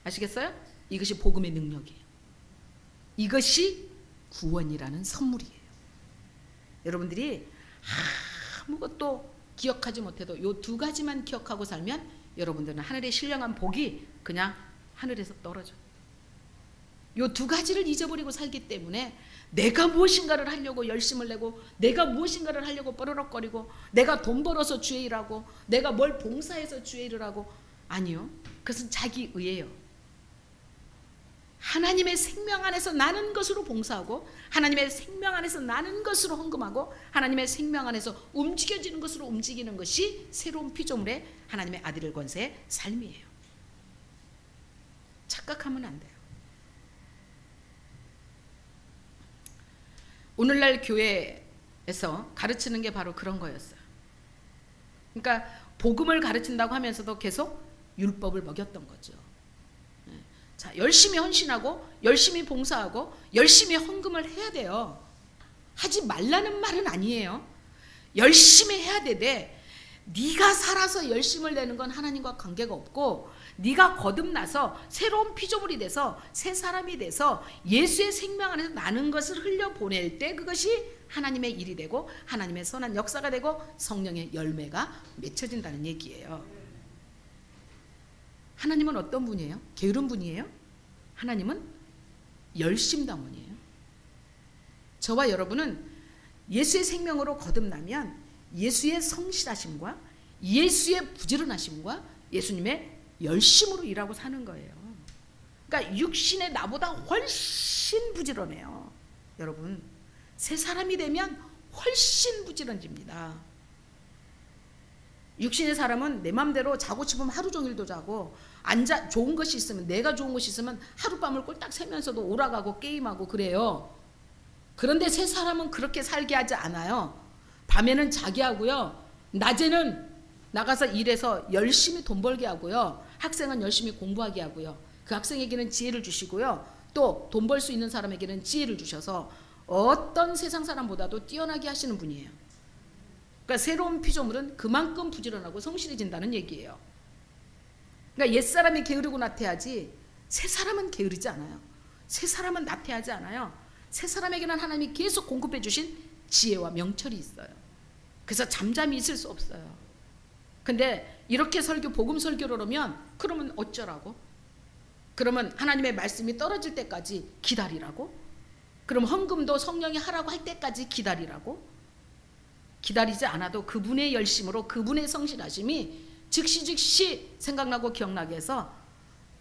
아시겠어요? 이것이 복음의 능력이에요. 이것이 구원이라는 선물이에요. 여러분들이 아무것도 기억하지 못해도 이 두 가지만 기억하고 살면 여러분들은 하늘의 신령한 복이 그냥 하늘에서 떨어져. 이 두 가지를 잊어버리고 살기 때문에 내가 무엇인가를 하려고 열심을 내고, 내가 무엇인가를 하려고 뻐러럭거리고, 내가 돈 벌어서 주의 일하고, 내가 뭘 봉사해서 주의 일을 하고. 아니요, 그것은 자기 의예요. 하나님의 생명 안에서 나는 것으로 봉사하고, 하나님의 생명 안에서 나는 것으로 헌금하고, 하나님의 생명 안에서 움직여지는 것으로 움직이는 것이 새로운 피조물의 하나님의 아들의 권세의 삶이에요. 착각하면 안 돼요. 오늘날 교회에서 가르치는 게 바로 그런 거였어요. 그러니까 복음을 가르친다고 하면서도 계속 율법을 먹였던 거죠. 자, 열심히 헌신하고 열심히 봉사하고 열심히 헌금을 해야 돼요. 하지 말라는 말은 아니에요. 열심히 해야 되되, 네가 살아서 열심을 내는 건 하나님과 관계가 없고, 네가 거듭나서 새로운 피조물이 돼서 새 사람이 돼서 예수의 생명 안에서 나는 것을 흘려보낼 때 그것이 하나님의 일이 되고 하나님의 선한 역사가 되고 성령의 열매가 맺혀진다는 얘기예요. 하나님은 어떤 분이에요? 게으른 분이에요? 하나님은 열심당원이에요. 저와 여러분은 예수의 생명으로 거듭나면 예수의 성실하심과 예수의 부지런하심과 예수님의 열심으로 일하고 사는 거예요. 그러니까 육신의 나보다 훨씬 부지런해요. 여러분, 새 사람이 되면 훨씬 부지런집니다. 육신의 사람은 내 맘대로 자고 싶으면 하루 종일도 자고, 좋은 것이 있으면, 내가 좋은 것이 있으면 하룻밤을 꼴딱 새면서도 오락하고 게임하고 그래요. 그런데 새 사람은 그렇게 살게 하지 않아요. 밤에는 자게 하고요, 낮에는 나가서 일해서 열심히 돈 벌게 하고요, 학생은 열심히 공부하게 하고요, 그 학생에게는 지혜를 주시고요, 또 돈 벌 수 있는 사람에게는 지혜를 주셔서 어떤 세상 사람보다도 뛰어나게 하시는 분이에요. 그러니까 새로운 피조물은 그만큼 부지런하고 성실해진다는 얘기예요. 그러니까 옛사람이 게으르고 나태하지 새 사람은 게으르지 않아요. 새 사람은 나태하지 않아요. 새 사람에게는 하나님이 계속 공급해 주신 지혜와 명철이 있어요. 그래서 잠잠히 있을 수 없어요. 근데 이렇게 설교, 복음 설교를 하면 그러면 어쩌라고? 그러면 하나님의 말씀이 떨어질 때까지 기다리라고? 그럼 헌금도 성령이 하라고 할 때까지 기다리라고? 기다리지 않아도 그분의 열심으로 그분의 성실하심이 즉시 생각나고 기억나게 해서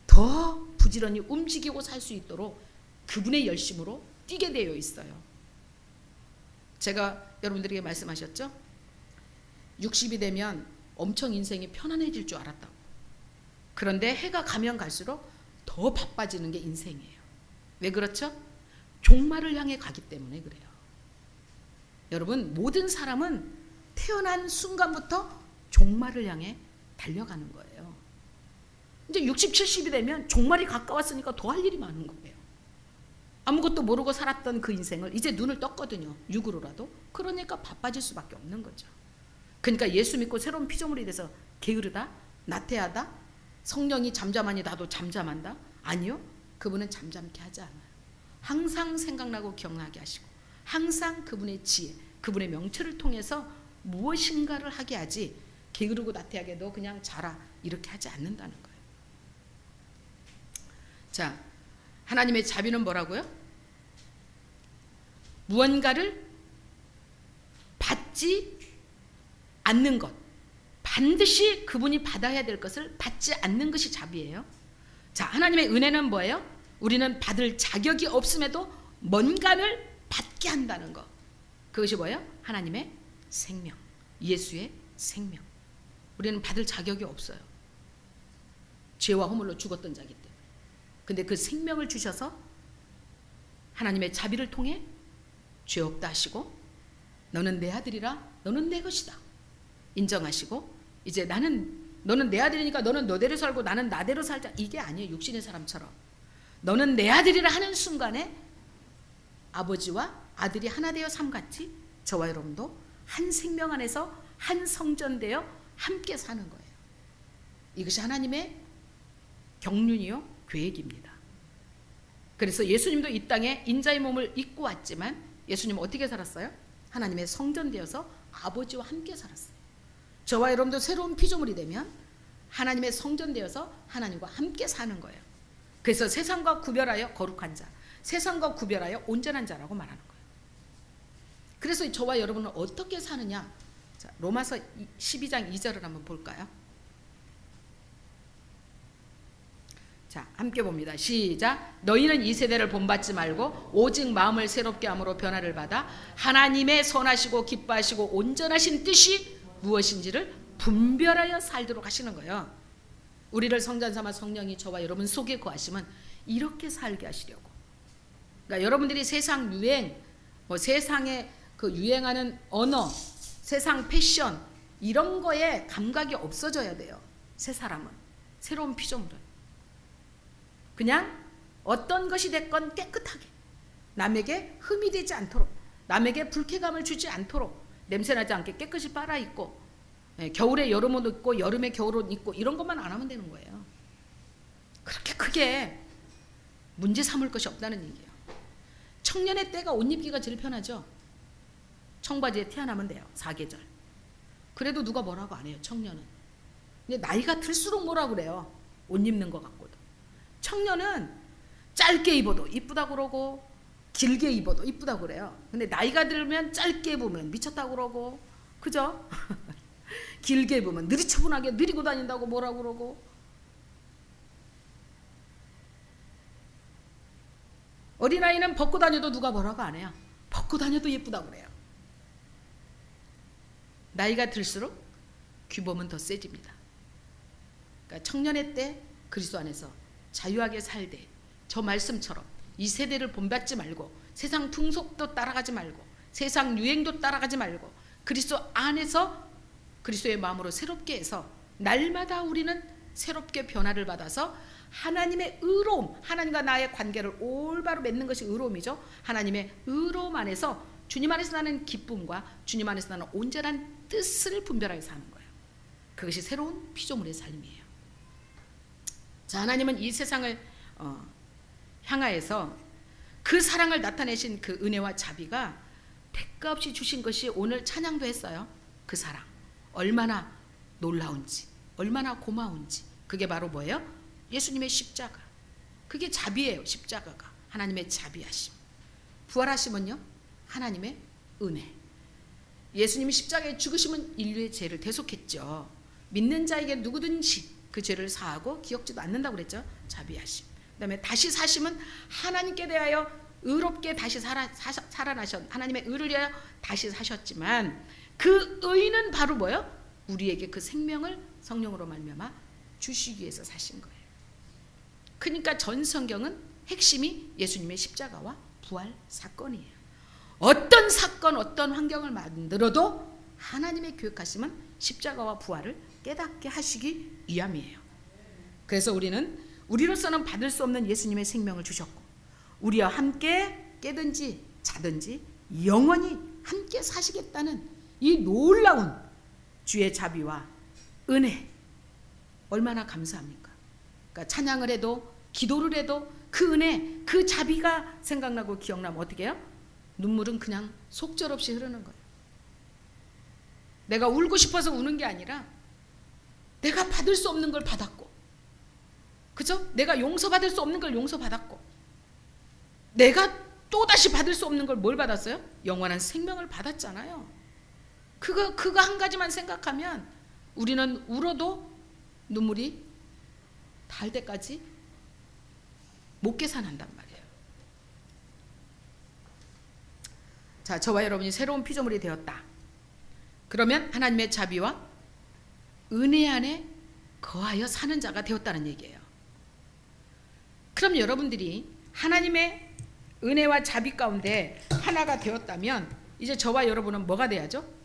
더 부지런히 움직이고 살 수 있도록 그분의 열심으로 뛰게 되어 있어요. 제가 여러분들에게 말씀하셨죠? 60이 되면 엄청 인생이 편안해질 줄 알았다고. 그런데 해가 가면 갈수록 더 바빠지는 게 인생이에요. 왜 그렇죠? 종말을 향해 가기 때문에 그래요. 여러분, 모든 사람은 태어난 순간부터 종말을 향해 달려가는 거예요. 이제 60, 70이 되면 종말이 가까웠으니까 더 할 일이 많은 거예요. 아무것도 모르고 살았던 그 인생을 이제 눈을 떴거든요. 육으로라도. 그러니까 바빠질 수밖에 없는 거죠. 그러니까 예수 믿고 새로운 피조물이 돼서 게으르다? 나태하다? 성령이 잠잠하니 나도 잠잠한다? 아니요. 그분은 잠잠케 하지 않아요. 항상 생각나고 기억나게 하시고 항상 그분의 지혜, 그분의 명철을 통해서 무엇인가를 하게 하지 게으르고 나태하게 너 그냥 자라 이렇게 하지 않는다는 거예요. 자, 하나님의 자비는 뭐라고요? 무언가를 받지 않는 것, 반드시 그분이 받아야 될 것을 받지 않는 것이 자비예요. 자, 하나님의 은혜는 뭐예요? 우리는 받을 자격이 없음에도 뭔가를 받게 한다는 것. 그것이 뭐예요? 하나님의 생명, 예수의 생명. 우리는 받을 자격이 없어요. 죄와 허물로 죽었던 자기 때문에. 근데 그 생명을 주셔서 하나님의 자비를 통해 죄 없다 하시고 너는 내 아들이라 너는 내 것이다 인정하시고 이제 너는 내 아들이니까 너는 너대로 살고 나는 나대로 살자. 이게 아니에요. 육신의 사람처럼. 너는 내 아들이라 하는 순간에 아버지와 아들이 하나 되어 삼같이 저와 여러분도 한 생명 안에서 한 성전되어 함께 사는 거예요. 이것이 하나님의 경륜이요 계획입니다. 그래서 예수님도 이 땅에 인자의 몸을 입고 왔지만 예수님은 어떻게 살았어요? 하나님의 성전되어서 아버지와 함께 살았어요. 저와 여러분도 새로운 피조물이 되면 하나님의 성전되어서 하나님과 함께 사는 거예요. 그래서 세상과 구별하여 거룩한 자, 세상과 구별하여 온전한 자라고 말하는 거예요. 그래서 저와 여러분은 어떻게 사느냐? 자, 로마서 12장 2절을 한번 볼까요? 자, 함께 봅니다. 시작. 너희는 이 세대를 본받지 말고 오직 마음을 새롭게 함으로 변화를 받아 하나님의 선하시고 기뻐하시고 온전하신 뜻이 무엇인지를 분별하여 살도록 하시는 거예요. 우리를 성전 삼아 성령이 저와 여러분 속에 거하시면 이렇게 살게 하시려고. 그러니까 여러분들이 세상 유행, 세상에 그 유행하는 언어, 세상 패션 이런 거에 감각이 없어져야 돼요. 새 사람은, 새로운 피조물은. 그냥 어떤 것이 됐건 깨끗하게 남에게 흠이 되지 않도록 남에게 불쾌감을 주지 않도록 냄새나지 않게 깨끗이 빨아입고 겨울에 여름옷 입고 여름에 겨울옷 입고 이런 것만 안 하면 되는 거예요. 그렇게 크게 문제 삼을 것이 없다는 얘기예요. 청년의 때가 옷 입기가 제일 편하죠. 청바지에 티 하나면 돼요. 사계절. 그래도 누가 뭐라고 안 해요. 청년은. 근데 나이가 들수록 뭐라 그래요. 옷 입는 것 같고도. 청년은 짧게 입어도 이쁘다고 그러고 길게 입어도 이쁘다고 그래요. 근데 나이가 들면 짧게 입으면 미쳤다고 그러고 그죠? 길게 입으면 느리처분하게 느리고 다닌다고 뭐라고 그러고 어린아이는 벗고 다녀도 누가 뭐라고 안 해요. 벗고 다녀도 예쁘다고 그래요. 나이가 들수록 규범은 더 세집니다. 그러니까 청년의 때 그리스도 안에서 자유하게 살되 저 말씀처럼 이 세대를 본받지 말고 세상 풍속도 따라가지 말고 세상 유행도 따라가지 말고 그리스도 안에서 그리스도의 마음으로 새롭게 해서 날마다 우리는 새롭게 변화를 받아서 하나님의 의로움, 하나님과 나의 관계를 올바로 맺는 것이 의로움이죠. 하나님의 의로움 안에서 주님 안에서 나는 기쁨과 주님 안에서 나는 온전한 뜻을 분별하여 사는 거예요. 그것이 새로운 피조물의 삶이에요. 자, 하나님은 이 세상을 향하여서 그 사랑을 나타내신 그 은혜와 자비가 대가 없이 주신 것이 오늘 찬양도 했어요. 그 사랑 얼마나 놀라운지, 얼마나 고마운지. 그게 바로 뭐예요? 예수님의 십자가. 그게 자비예요. 십자가가 하나님의 자비하심. 부활하심은요, 하나님의 은혜. 예수님이 십자가에 죽으심은 인류의 죄를 대속했죠. 믿는 자에게 누구든지 그 죄를 사하고 기억지도 않는다고 그랬죠. 자비하심. 그 다음에 다시 사심은 하나님께 대하여 의롭게 다시 살아나셨, 하나님의 의를 위하여 다시 사셨지만 그 의는 바로 뭐예요? 우리에게 그 생명을 성령으로 말미암아 주시기 위해서 사신 거예요. 그러니까 전 성경은 핵심이 예수님의 십자가와 부활 사건이에요. 어떤 사건, 어떤 환경을 만들어도 하나님의 교육하심은 십자가와 부활을 깨닫게 하시기 위함이에요. 그래서 우리로서는 받을 수 없는 예수님의 생명을 주셨고, 우리와 함께 깨든지 자든지 영원히 함께 사시겠다는 이 놀라운 주의 자비와 은혜, 얼마나 감사합니까? 그러니까 찬양을 해도 기도를 해도 그 은혜, 그 자비가 생각나고 기억나면 어떻게 해요? 눈물은 그냥 속절없이 흐르는 거예요. 내가 울고 싶어서 우는 게 아니라 내가 받을 수 없는 걸 받았고, 그죠? 내가 용서받을 수 없는 걸 용서받았고, 내가 또다시 받을 수 없는 걸 뭘 받았어요? 영원한 생명을 받았잖아요. 그거 한 가지만 생각하면 우리는 울어도 눈물이 닿을 때까지 못 계산한단 말이에요. 자, 저와 여러분이 새로운 피조물이 되었다. 그러면 하나님의 자비와 은혜 안에 거하여 사는 자가 되었다는 얘기예요. 그럼 여러분들이 하나님의 은혜와 자비 가운데 하나가 되었다면 이제 저와 여러분은 뭐가 돼야죠?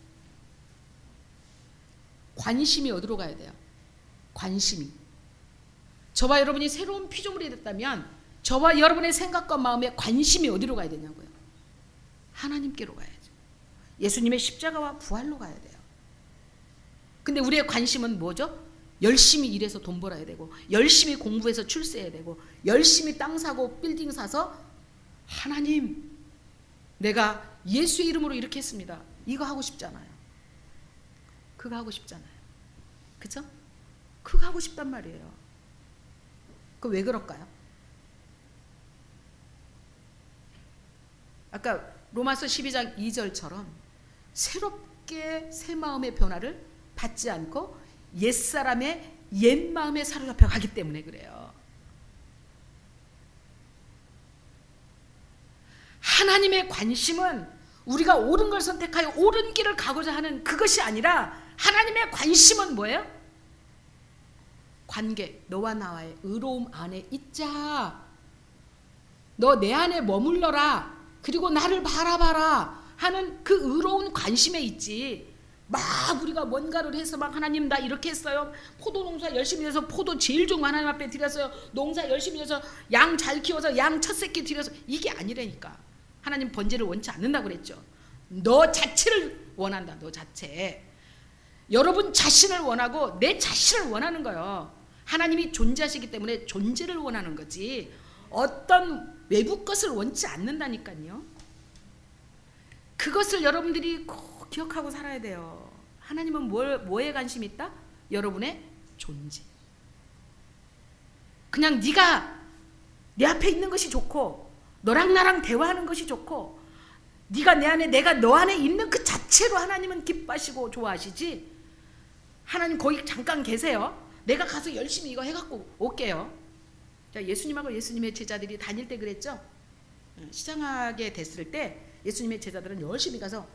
관심이 어디로 가야 돼요? 관심이. 저와 여러분이 새로운 피조물이 됐다면 저와 여러분의 생각과 마음의 관심이 어디로 가야 되냐고요? 하나님께로 가야죠. 예수님의 십자가와 부활로 가야 돼요. 근데 우리의 관심은 뭐죠? 열심히 일해서 돈 벌어야 되고, 열심히 공부해서 출세해야 되고, 열심히 땅 사고 빌딩 사서 하나님, 내가 예수의 이름으로 이렇게 했습니다. 이거 하고 싶잖아요. 그거 하고 싶잖아요. 그죠? 그거 하고 싶단 말이에요. 그 왜 그럴까요? 아까 로마서 12장 2절처럼 새롭게 새 마음의 변화를 받지 않고 옛사람의 옛마음에 사로잡혀 가기 때문에 그래요. 하나님의 관심은 우리가 옳은 걸 선택하여 옳은 길을 가고자 하는 그것이 아니라, 하나님의 관심은 뭐예요? 관계, 너와 나와의 의로움 안에 있자. 너 내 안에 머물러라. 그리고 나를 바라봐라 하는 그 의로운 관심에 있지. 막 우리가 뭔가를 해서 막 하나님 나 이렇게 했어요. 포도 농사 열심히 해서 포도 제일 좋은 거 하나님 앞에 드렸어요. 농사 열심히 해서 양 잘 키워서 양 첫 새끼 드려서, 이게 아니라니까. 하나님 번제를 원치 않는다고 그랬죠. 너 자체를 원한다. 너 자체. 여러분 자신을 원하고 내 자신을 원하는 거예요. 하나님이 존재하시기 때문에 존재를 원하는 거지 어떤 외부 것을 원치 않는다니까요. 그것을 여러분들이 꼭 기억하고 살아야 돼요. 하나님은 뭐에 관심이 있다? 여러분의 존재. 그냥 네가 내 앞에 있는 것이 좋고, 너랑 나랑 대화하는 것이 좋고, 네가 내 안에, 내가 너 안에 있는 그 자체로 하나님은 기뻐하시고 좋아하시지. 하나님 거기 잠깐 계세요. 내가 가서 열심히 이거 해갖고 올게요. 예수님하고 예수님의 제자들이 다닐 때 그랬죠. 시장하게 됐을 때 예수님의 제자들은 열심히 가서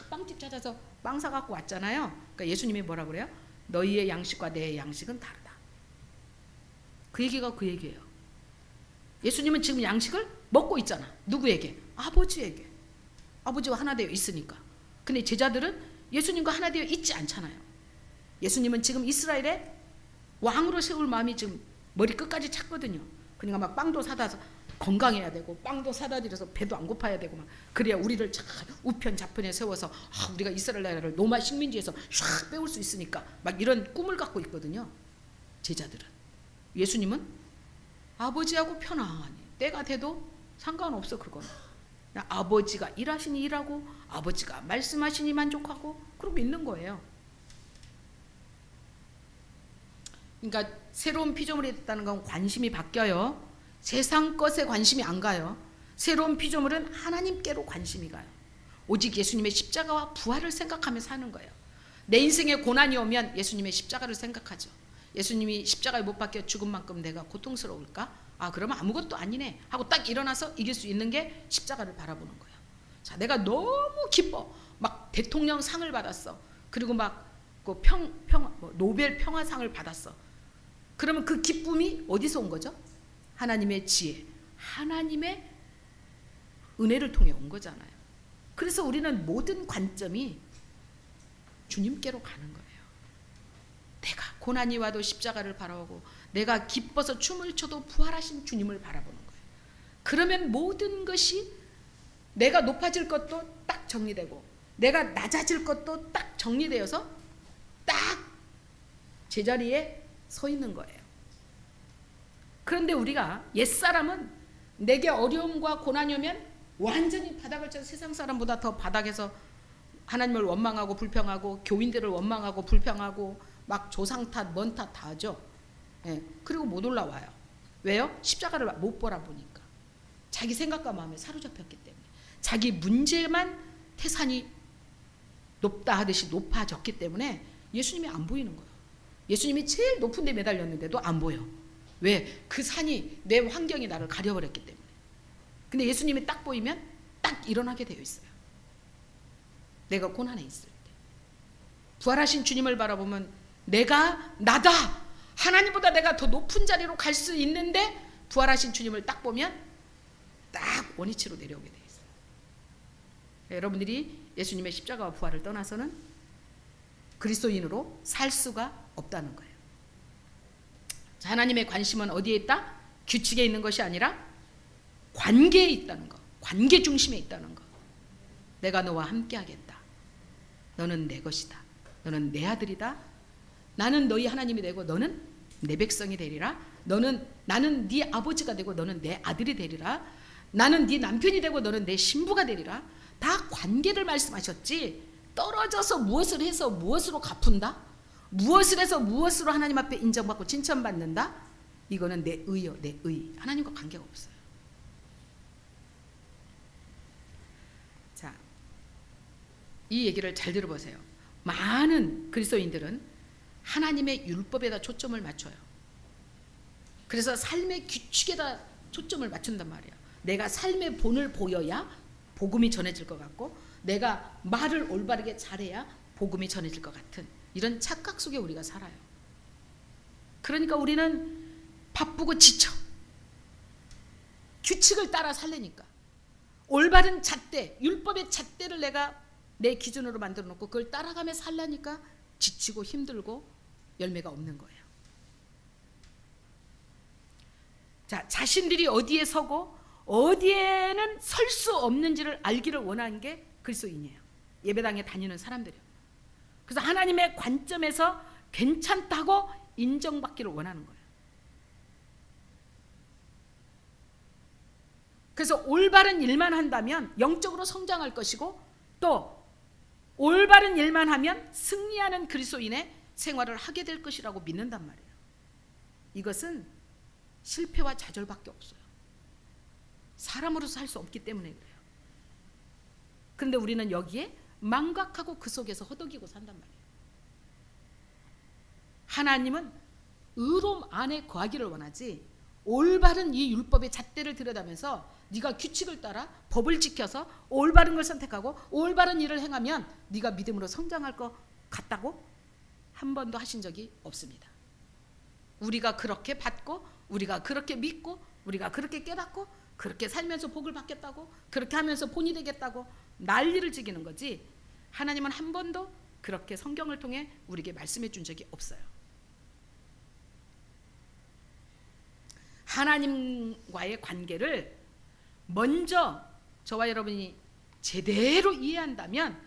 빵집 찾아서 빵 사갖고 왔잖아요. 그러니까 예수님이 뭐라 그래요? 너희의 양식과 내 양식은 다르다. 그 얘기가 그 얘기예요. 예수님은 지금 양식을 먹고 있잖아. 누구에게? 아버지에게. 아버지와 하나 되어 있으니까. 근데 제자들은 예수님과 하나 되어 있지 않잖아요. 예수님은 지금 이스라엘의 왕으로 세울 마음이 지금 머리 끝까지 찼거든요. 그러니까 막 빵도 사다 건강해야 되고 빵도 사다 드려서 배도 안 고파야 되고 막 그래야 우리를 잘 우편좌편에 세워서 우리가 이스라엘 나라를 로마 식민지에서 샥 빼올 수 있으니까 막 이런 꿈을 갖고 있거든요. 제자들은. 예수님은 아버지하고 편안히 때가 돼도 상관없어. 그건 그냥 아버지가 일하시니 일하고 아버지가 말씀하시니 만족하고 그러고 있는 거예요. 그러니까 새로운 피조물이 됐다는 건 관심이 바뀌어요. 세상 것에 관심이 안 가요. 새로운 피조물은 하나님께로 관심이 가요. 오직 예수님의 십자가와 부활을 생각하며 사는 거예요. 내 인생에 고난이 오면 예수님의 십자가를 생각하죠. 예수님이 십자가에 못 박혀 죽은 만큼 내가 고통스러울까? 그러면 아무것도 아니네 하고 딱 일어나서 이길 수 있는 게 십자가를 바라보는 거예요. 자, 내가 너무 기뻐. 막 대통령 상을 받았어. 그리고 막 그 노벨 평화상을 받았어. 그러면 그 기쁨이 어디서 온 거죠? 하나님의 지혜, 하나님의 은혜를 통해 온 거잖아요. 그래서 우리는 모든 관점이 주님께로 가는 거예요. 내가 고난이 와도 십자가를 바라보고 내가 기뻐서 춤을 춰도 부활하신 주님을 바라보는 거예요. 그러면 모든 것이 내가 높아질 것도 딱 정리되고 내가 낮아질 것도 딱 정리되어서 딱 제자리에 서 있는 거예요. 그런데 우리가 옛사람은 내게 어려움과 고난이 오면 완전히 바닥을 쳐서 세상 사람보다 더 바닥에서 하나님을 원망하고 불평하고 교인들을 원망하고 불평하고 막 조상 탓, 먼 탓 다 하죠. 예, 그리고 못 올라와요. 왜요? 십자가를 못 바라보니까. 자기 생각과 마음에 사로잡혔기 때문에. 자기 문제만 태산이 높다 하듯이 높아졌기 때문에 예수님이 안 보이는 거예요. 예수님이 제일 높은 데 매달렸는데도 안 보여. 왜? 그 산이 내 환경이 나를 가려버렸기 때문에. 근데 예수님이 딱 보이면 딱 일어나게 되어 있어요. 내가 고난에 있을 때. 부활하신 주님을 바라보면 내가 나다. 하나님보다 내가 더 높은 자리로 갈 수 있는데 부활하신 주님을 딱 보면 딱 원위치로 내려오게 되어 있어요. 여러분들이 예수님의 십자가와 부활을 떠나서는 그리스도인으로 살 수가 없다는 거예요. 자, 하나님의 관심은 어디에 있다? 규칙에 있는 것이 아니라 관계에 있다는 거. 관계 중심에 있다는 거. 내가 너와 함께 하겠다. 너는 내 것이다. 너는 내 아들이다. 나는 너희 하나님이 되고 너는 내 백성이 되리라. 나는 네 아버지가 되고 너는 내 아들이 되리라. 나는 네 남편이 되고 너는 내 신부가 되리라. 다 관계를 말씀하셨지 떨어져서 무엇을 해서 무엇으로 갚은다? 무엇을 해서 무엇으로 하나님 앞에 인정받고 칭찬받는다? 이거는 내 의요, 내 의. 하나님과 관계가 없어요. 자, 이 얘기를 잘 들어보세요. 많은 그리스도인들은 하나님의 율법에다 초점을 맞춰요. 그래서 삶의 규칙에다 초점을 맞춘단 말이에요. 내가 삶의 본을 보여야 복음이 전해질 것 같고 내가 말을 올바르게 잘해야 복음이 전해질 것 같은 이런 착각 속에 우리가 살아요. 그러니까 우리는 바쁘고 지쳐. 규칙을 따라 살려니까 올바른 잣대, 율법의 잣대를 내가 내 기준으로 만들어 놓고 그걸 따라가며 살려니까 지치고 힘들고 열매가 없는 거예요. 자, 자신들이 어디에 서고 어디에는 설 수 없는지를 알기를 원하는 게 그리스도인이에요. 예배당에 다니는 사람들이요. 그래서 하나님의 관점에서 괜찮다고 인정받기를 원하는 거예요. 그래서 올바른 일만 한다면 영적으로 성장할 것이고 또 올바른 일만 하면 승리하는 그리스도인의 생활을 하게 될 것이라고 믿는단 말이에요. 이것은 실패와 좌절밖에 없어요. 사람으로서 할 수 없기 때문에 그래요. 그런데 우리는 여기에 망각하고 그 속에서 허덕이고 산단 말이에요. 하나님은 의로움 안에 거하기를 원하지 올바른 이 율법의 잣대를 들여다면서 네가 규칙을 따라 법을 지켜서 올바른 걸 선택하고 올바른 일을 행하면 네가 믿음으로 성장할 것 같다고 한 번도 하신 적이 없습니다. 우리가 그렇게 받고 우리가 그렇게 믿고 우리가 그렇게 깨닫고 그렇게 살면서 복을 받겠다고 그렇게 하면서 본이 되겠다고 난리를 지기는 거지 하나님은 한 번도 그렇게 성경을 통해 우리에게 말씀해 준 적이 없어요. 하나님과의 관계를 먼저 저와 여러분이 제대로 이해한다면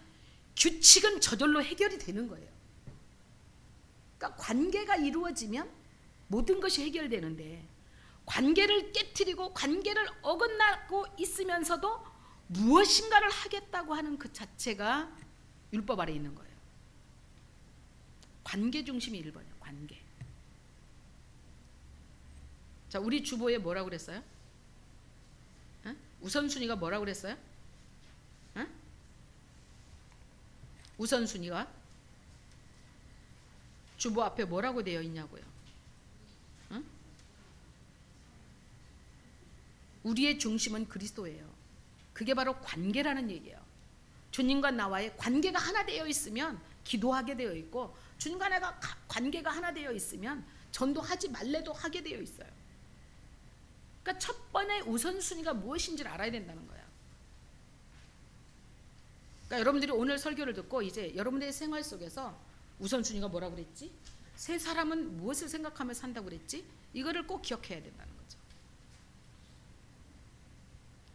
규칙은 저절로 해결이 되는 거예요. 그러니까 관계가 이루어지면 모든 것이 해결되는데, 관계를 깨트리고 관계를 어긋나고 있으면서도 무엇인가를 하겠다고 하는 그 자체가 율법 아래 있는 거예요. 관계 중심이 1번이에요. 관계. 자, 우리 주보에 뭐라고 그랬어요? 우선순위가 뭐라고 그랬어요? 우선순위가 주보 앞에 뭐라고 되어 있냐고요? 우리의 중심은 그리스도예요. 그게 바로 관계라는 얘기예요. 주님과 나와의 관계가 하나 되어 있으면 기도하게 되어 있고, 주님과 내가 관계가 하나 되어 있으면 전도하지 말래도 하게 되어 있어요. 그러니까 첫 번째 우선순위가 무엇인지를 알아야 된다는 거야. 그러니까 여러분들이 오늘 설교를 듣고 이제 여러분들의 생활 속에서 우선순위가 뭐라고 그랬지? 세 사람은 무엇을 생각하며 산다고 그랬지? 이거를 꼭 기억해야 된다는 거죠.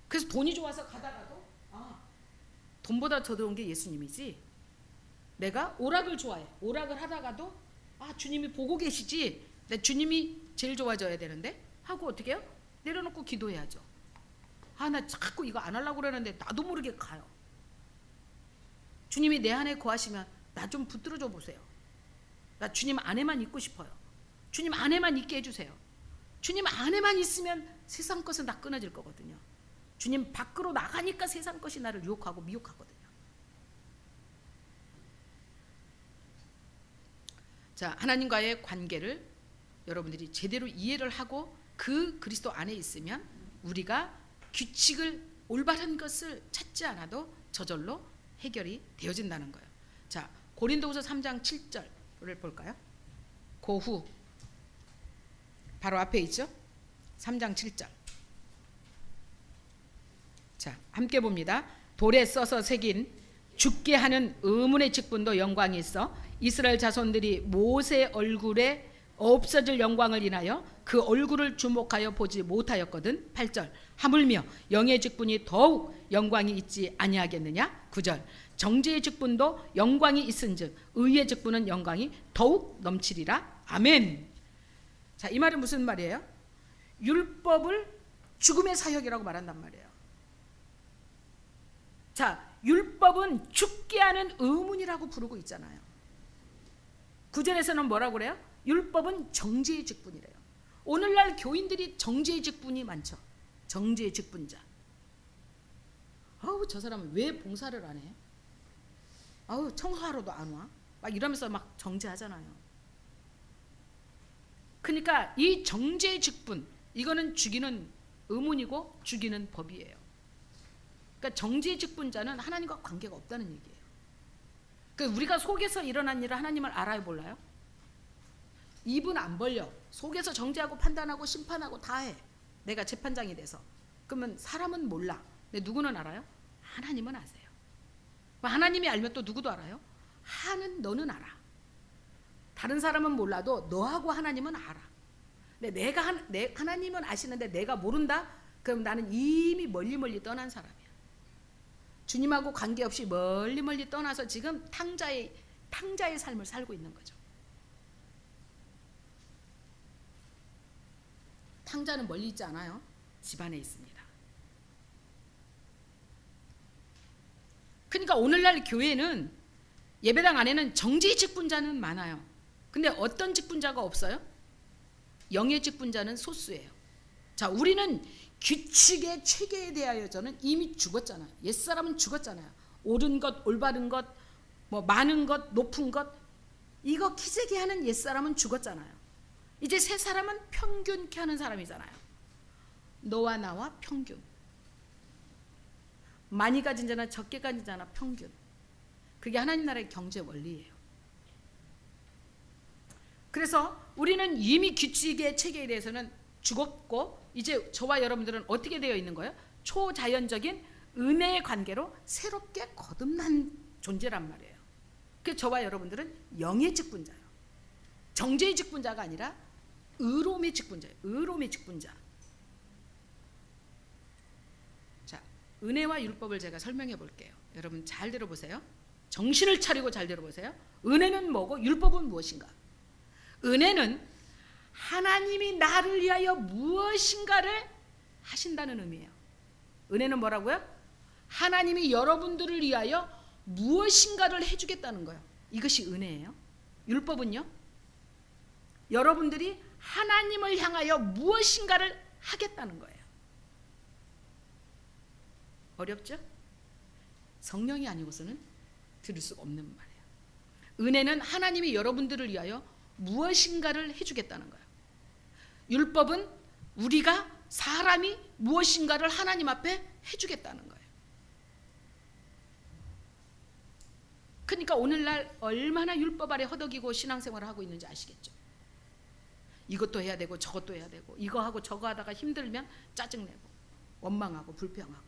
그래서 돈이 좋아서 가다가도 돈보다 더 좋은 게 예수님이지, 내가 오락을 좋아해. 오락을 하다가도 주님이 보고 계시지, 내 주님이 제일 좋아져야 되는데 하고 어떻게 해요? 내려놓고 기도해야죠. 나 자꾸 이거 안 하려고 그러는데 나도 모르게 가요. 주님이 내 안에 거하시면 나 좀 붙들어줘 보세요. 나 주님 안에만 있고 싶어요. 주님 안에만 있게 해주세요. 주님 안에만 있으면 세상 것은 다 끊어질 거거든요. 주님 밖으로 나가니까 세상 것이 나를 유혹하고 미혹하거든요. 자, 하나님과의 관계를 여러분들이 제대로 이해를 하고 그 그리스도 안에 있으면 우리가 규칙을, 올바른 것을 찾지 않아도 저절로 해결이 되어진다는 거예요. 자, 고린도후서 3장 7절을 볼까요? 고후 바로 앞에 있죠? 3장 7절. 자, 함께 봅니다. 돌에 써서 새긴 죽게 하는 의문의 직분도 영광이 있어 이스라엘 자손들이 모세 얼굴에 없어질 영광을 인하여 그 얼굴을 주목하여 보지 못하였거든. 8절. 하물며 영의 직분이 더욱 영광이 있지 아니하겠느냐. 9절. 정죄의 직분도 영광이 있은즉 의의 직분은 영광이 더욱 넘치리라. 아멘. 자, 이 말은 무슨 말이에요? 율법을 죽음의 사역이라고 말한단 말이에요. 자, 율법은 죽게 하는 의문이라고 부르고 있잖아요. 9절에서는 뭐라고 그래요? 율법은 정죄의 직분이래요. 오늘날 교인들이 정죄의 직분이 많죠. 정죄의 직분자. 저 사람은 왜 봉사를 안 해? 청소하러도 안 와? 막 이러면서 막 정죄하잖아요. 그러니까 이 정죄의 직분, 이거는 죽이는 의문이고 죽이는 법이에요. 그러니까 정죄의 직분자는 하나님과 관계가 없다는 얘기예요. 그러니까 우리가 속에서 일어난 일을 하나님을 알아요, 몰라요? 입은 안 벌려. 속에서 정죄하고 판단하고 심판하고 다 해. 내가 재판장이 돼서. 그러면 사람은 몰라. 근데 누구는 알아요? 하나님은 아세요. 하나님이 알면 또 누구도 알아요? 너는 알아. 다른 사람은 몰라도 너하고 하나님은 알아. 근데 하나님은 아시는데 내가 모른다? 그럼 나는 이미 멀리 떠난 사람이야. 주님하고 관계없이 멀리 떠나서 지금 탕자의 삶을 살고 있는 거죠. 탕자는 멀리 있지 않아요. 집안에 있습니다. 그러니까 오늘날 교회는 예배당 안에는 정죄의 직분자는 많아요. 근데 어떤 직분자가 없어요? 영의 직분자는 소수예요. 자, 우리는 규칙의 체계에 대하여서는 이미 죽었잖아요. 옛사람은 죽었잖아요. 옳은 것, 올바른 것, 많은 것, 높은 것, 이거 기재게 하는 옛사람은 죽었잖아요. 이제 새 사람은 평균케 하는 사람이잖아요. 너와 나와 평균. 많이 가진 자나 적게 가진 자나 평균. 그게 하나님 나라의 경제 원리예요. 그래서 우리는 이미 규칙의 체계에 대해서는 죽었고, 이제 저와 여러분들은 어떻게 되어 있는 거예요? 초자연적인 은혜의 관계로 새롭게 거듭난 존재란 말이에요. 그래서 저와 여러분들은 영의 직분자예요. 정죄의 직분자가 아니라 의로움의 직분자예요. 의로움의 직분자. 은혜와 율법을 제가 설명해 볼게요. 여러분 잘 들어보세요. 정신을 차리고 잘 들어보세요. 은혜는 뭐고 율법은 무엇인가? 은혜는 하나님이 나를 위하여 무엇인가를 하신다는 의미예요. 은혜는 뭐라고요? 하나님이 여러분들을 위하여 무엇인가를 해주겠다는 거예요. 이것이 은혜예요. 율법은요? 여러분들이 하나님을 향하여 무엇인가를 하겠다는 거예요. 어렵죠? 성령이 아니고서는 들을 수가 없는 말이에요. 은혜는 하나님이 여러분들을 위하여 무엇인가를 해주겠다는 거예요. 율법은 우리가 사람이 무엇인가를 하나님 앞에 해주겠다는 거예요. 그러니까 오늘날 얼마나 율법 아래 허덕이고 신앙생활을 하고 있는지 아시겠죠? 이것도 해야 되고 저것도 해야 되고 이거 하고 저거 하다가 힘들면 짜증내고 원망하고 불평하고.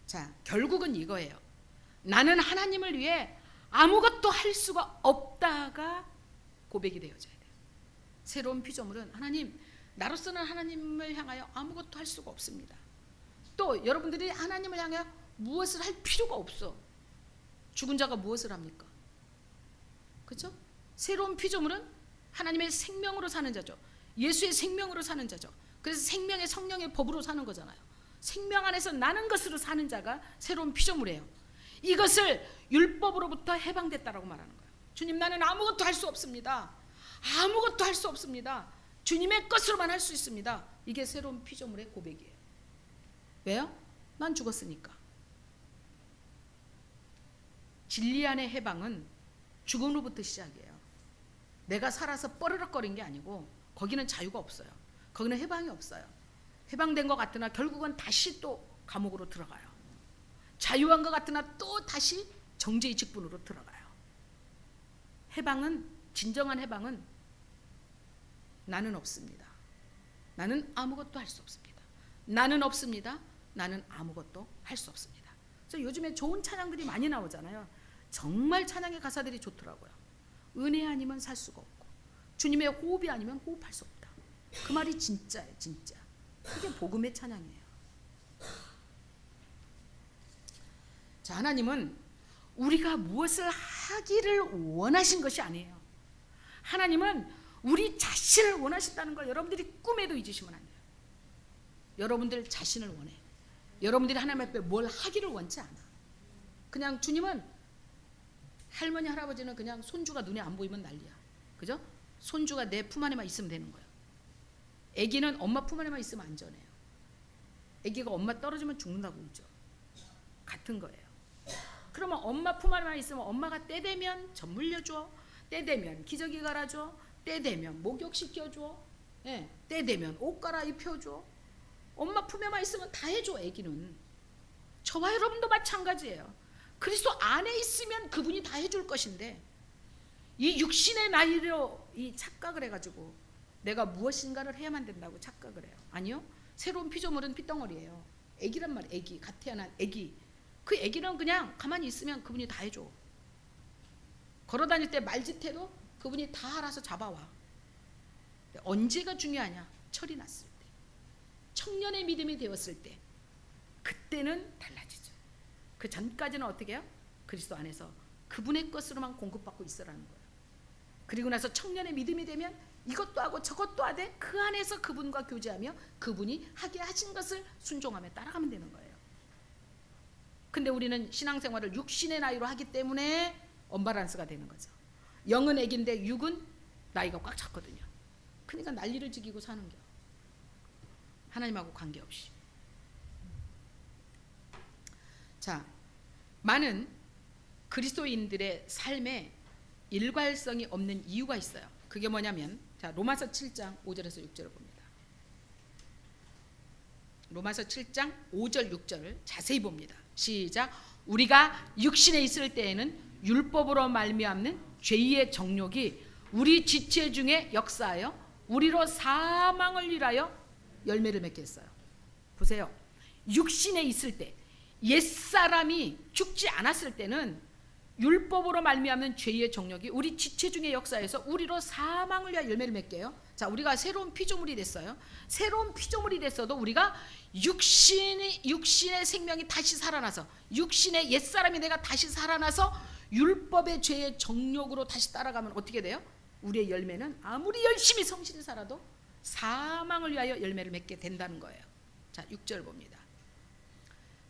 자, 결국은 이거예요. 나는 하나님을 위해 아무것도 할 수가 없다가 고백이 되어져야 돼요. 새로운 피조물은 하나님, 나로서는 하나님을 향하여 아무것도 할 수가 없습니다. 또 여러분들이 하나님을 향하여 무엇을 할 필요가 없어. 죽은 자가 무엇을 합니까? 그렇죠? 새로운 피조물은 하나님의 생명으로 사는 자죠. 예수의 생명으로 사는 자죠. 그래서 생명의 성령의 법으로 사는 거잖아요. 생명 안에서 나는 것으로 사는 자가 새로운 피조물이에요. 이것을 율법으로부터 해방됐다라고 말하는 거예요. 주님, 나는 아무것도 할 수 없습니다. 아무것도 할 수 없습니다. 주님의 것으로만 할 수 있습니다. 이게 새로운 피조물의 고백이에요. 왜요? 난 죽었으니까. 진리 안의 해방은 죽음으로부터 시작이에요. 내가 살아서 뻐르륵거린 게 아니고 거기는 자유가 없어요. 거기는 해방이 없어요. 해방된 것 같으나 결국은 다시 또 감옥으로 들어가요. 자유한 것 같으나 또 다시 정죄의 직분으로 들어가요. 해방은, 진정한 해방은 나는 없습니다. 나는 아무것도 할 수 없습니다. 나는 없습니다. 나는 아무것도 할 수 없습니다. 그래서 요즘에 좋은 찬양들이 많이 나오잖아요. 정말 찬양의 가사들이 좋더라고요. 은혜 아니면 살 수가 없고 주님의 호흡이 아니면 호흡할 수 없다. 그 말이 진짜예요. 진짜. 그게 복음의 찬양이에요. 자, 하나님은 우리가 무엇을 하기를 원하신 것이 아니에요. 하나님은 우리 자신을 원하신다는 걸 여러분들이 꿈에도 잊으시면 안 돼요. 여러분들 자신을 원해. 여러분들이 하나님 앞에 뭘 하기를 원치 않아. 그냥 주님은, 할머니 할아버지는 그냥 손주가 눈에 안 보이면 난리야. 그죠? 손주가 내 품 안에만 있으면 되는 거예요. 아기는 엄마 품 안에만 있으면 안전해요. 아기가 엄마 떨어지면 죽는다고 울죠. 같은 거예요. 그러면 엄마 품 안에만 있으면 엄마가 때 되면 젖 물려줘, 때 되면 기저귀 갈아줘, 때 되면 목욕시켜줘, 예, 때 되면 옷 갈아입혀줘. 엄마 품에만 있으면 다 해줘. 아기는. 저와 여러분도 마찬가지예요. 그리스도 안에 있으면 그분이 다 해줄 것인데, 이 육신의 나이로 이 착각을 해가지고 내가 무엇인가를 해야만 된다고 착각을 해요. 아니요. 새로운 피조물은 핏덩어리예요. 아기란 말이에요. 아기, 갓 태어난 아기. 그 아기는 그냥 가만히 있으면 그분이 다 해줘. 걸어다닐 때 말짓해도 그분이 다 알아서 잡아와. 언제가 중요하냐? 철이 났을 때, 청년의 믿음이 되었을 때, 그때는 달라지죠. 그 전까지는 어떻게 해요? 그리스도 안에서 그분의 것으로만 공급받고 있으라는 거예요. 그리고 나서 청년의 믿음이 되면 이것도 하고 저것도 하되 그 안에서 그분과 교제하며 그분이 하게 하신 것을 순종하며 따라가면 되는 거예요. 근데 우리는 신앙생활을 육신의 나이로 하기 때문에 언밸런스가 되는 거죠. 영은 애기인데 육은 나이가 꽉 찼거든요. 그러니까 난리를 지기고 사는 겨. 하나님하고 관계없이. 자, 많은 그리스도인들의 삶에 일괄성이 없는 이유가 있어요. 그게 뭐냐면, 자, 로마서 7장 5절에서 6절을 봅니다. 로마서 7장 5절 6절을 자세히 봅니다. 시작. 우리가 육신에 있을 때에는 율법으로 말미암는 죄의 정욕이 우리 지체 중에 역사하여 우리로 사망을 일하여 열매를 맺게 했어요. 보세요. 육신에 있을 때, 옛사람이 죽지 않았을 때는 율법으로 말미암는 죄의 정력이 우리 지체 중의 역사에서 우리로 사망을 위하여 열매를 맺게 해요. 자, 우리가 새로운 피조물이 됐어요. 새로운 피조물이 됐어도 우리가 육신의 생명이 다시 살아나서, 육신의 옛사람이 내가 다시 살아나서 율법의 죄의 정욕으로 다시 따라가면 어떻게 돼요? 우리의 열매는 아무리 열심히 성실히 살아도 사망을 위하여 열매를 맺게 된다는 거예요. 자, 6절 봅니다.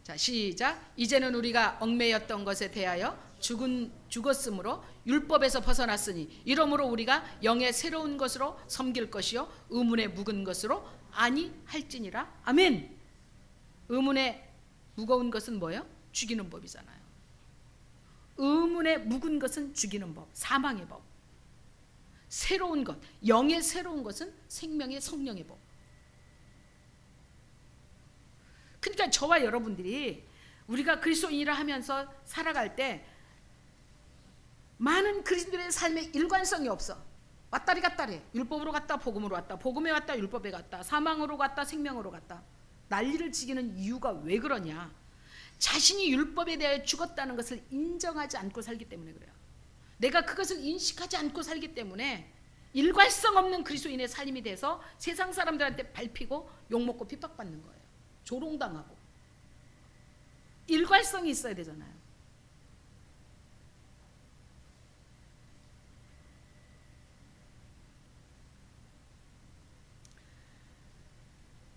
자, 시작. 이제는 우리가 얽매였던 것에 대하여 죽었으므로 율법에서 벗어났으니 이러므로 우리가 영의 새로운 것으로 섬길 것이요 의문에 묵은 것으로 아니할지니라. 아멘. 의문에 무거운 것은 뭐예요? 죽이는 법이잖아요. 의문에 묵은 것은 죽이는 법, 사망의 법. 새로운 것, 영의 새로운 것은 생명의 성령의 법. 그러니까 저와 여러분들이 우리가 그리스도인이라 하면서 살아갈 때 많은 그리스도인의 삶에 일관성이 없어. 왔다리 갔다리. 율법으로 갔다 복음으로 갔다, 복음에 갔다 율법에 갔다, 사망으로 갔다 생명으로 갔다. 난리를 지기는 이유가 왜 그러냐? 자신이 율법에 대하여 죽었다는 것을 인정하지 않고 살기 때문에 그래요. 내가 그것을 인식하지 않고 살기 때문에 일관성 없는 그리스도인의 삶이 돼서 세상 사람들한테 밟히고 욕먹고 핍박받는 거예요. 조롱당하고. 일관성이 있어야 되잖아요.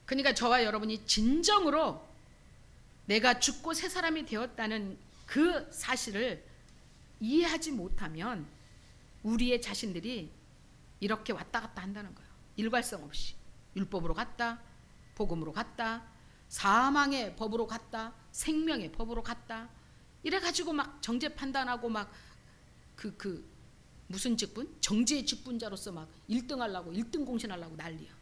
그러니까 저와 여러분이 진정으로 내가 죽고 새 사람이 되었다는 그 사실을 이해하지 못하면 우리의 자신들이 이렇게 왔다 갔다 한다는 거예요. 일관성 없이 율법으로 갔다, 복음으로 갔다, 사망의 법으로 갔다, 생명의 법으로 갔다. 이래가지고 막 정죄 판단하고 막 무슨 직분? 정죄의 직분자로서 막 1등 하려고 1등 공신하려고 난리야.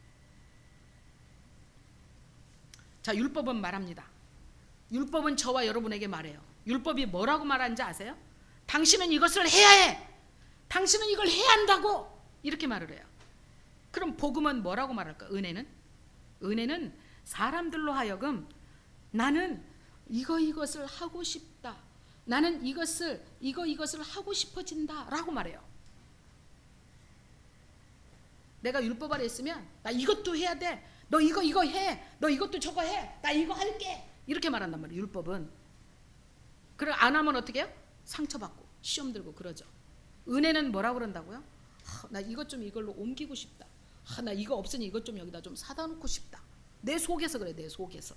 자, 율법은 말합니다. 율법은 저와 여러분에게 말해요. 율법이 뭐라고 말하는지 아세요? 당신은 이것을 해야 해. 당신은 이걸 해야 한다고. 이렇게 말을 해요. 그럼 복음은 뭐라고 말할까? 은혜는 사람들로 하여금 나는 이것을 하고 싶다. 나는 이것을 하고 싶어진다 라고 말해요. 내가 율법 아래 있으면 나 이것도 해야 돼. 너 이거 해. 너 이것도 저거 해. 나 이거 할게. 이렇게 말한단 말이에요. 율법은. 그리고 안 하면 어떻게 해요? 상처받고 시험 들고 그러죠. 은혜는 뭐라고 그런다고요? 나 이것 좀 이걸로 옮기고 싶다. 나 이거 없으니 이것 좀 여기다 좀 사다 놓고 싶다. 내 속에서 그래. 내 속에서.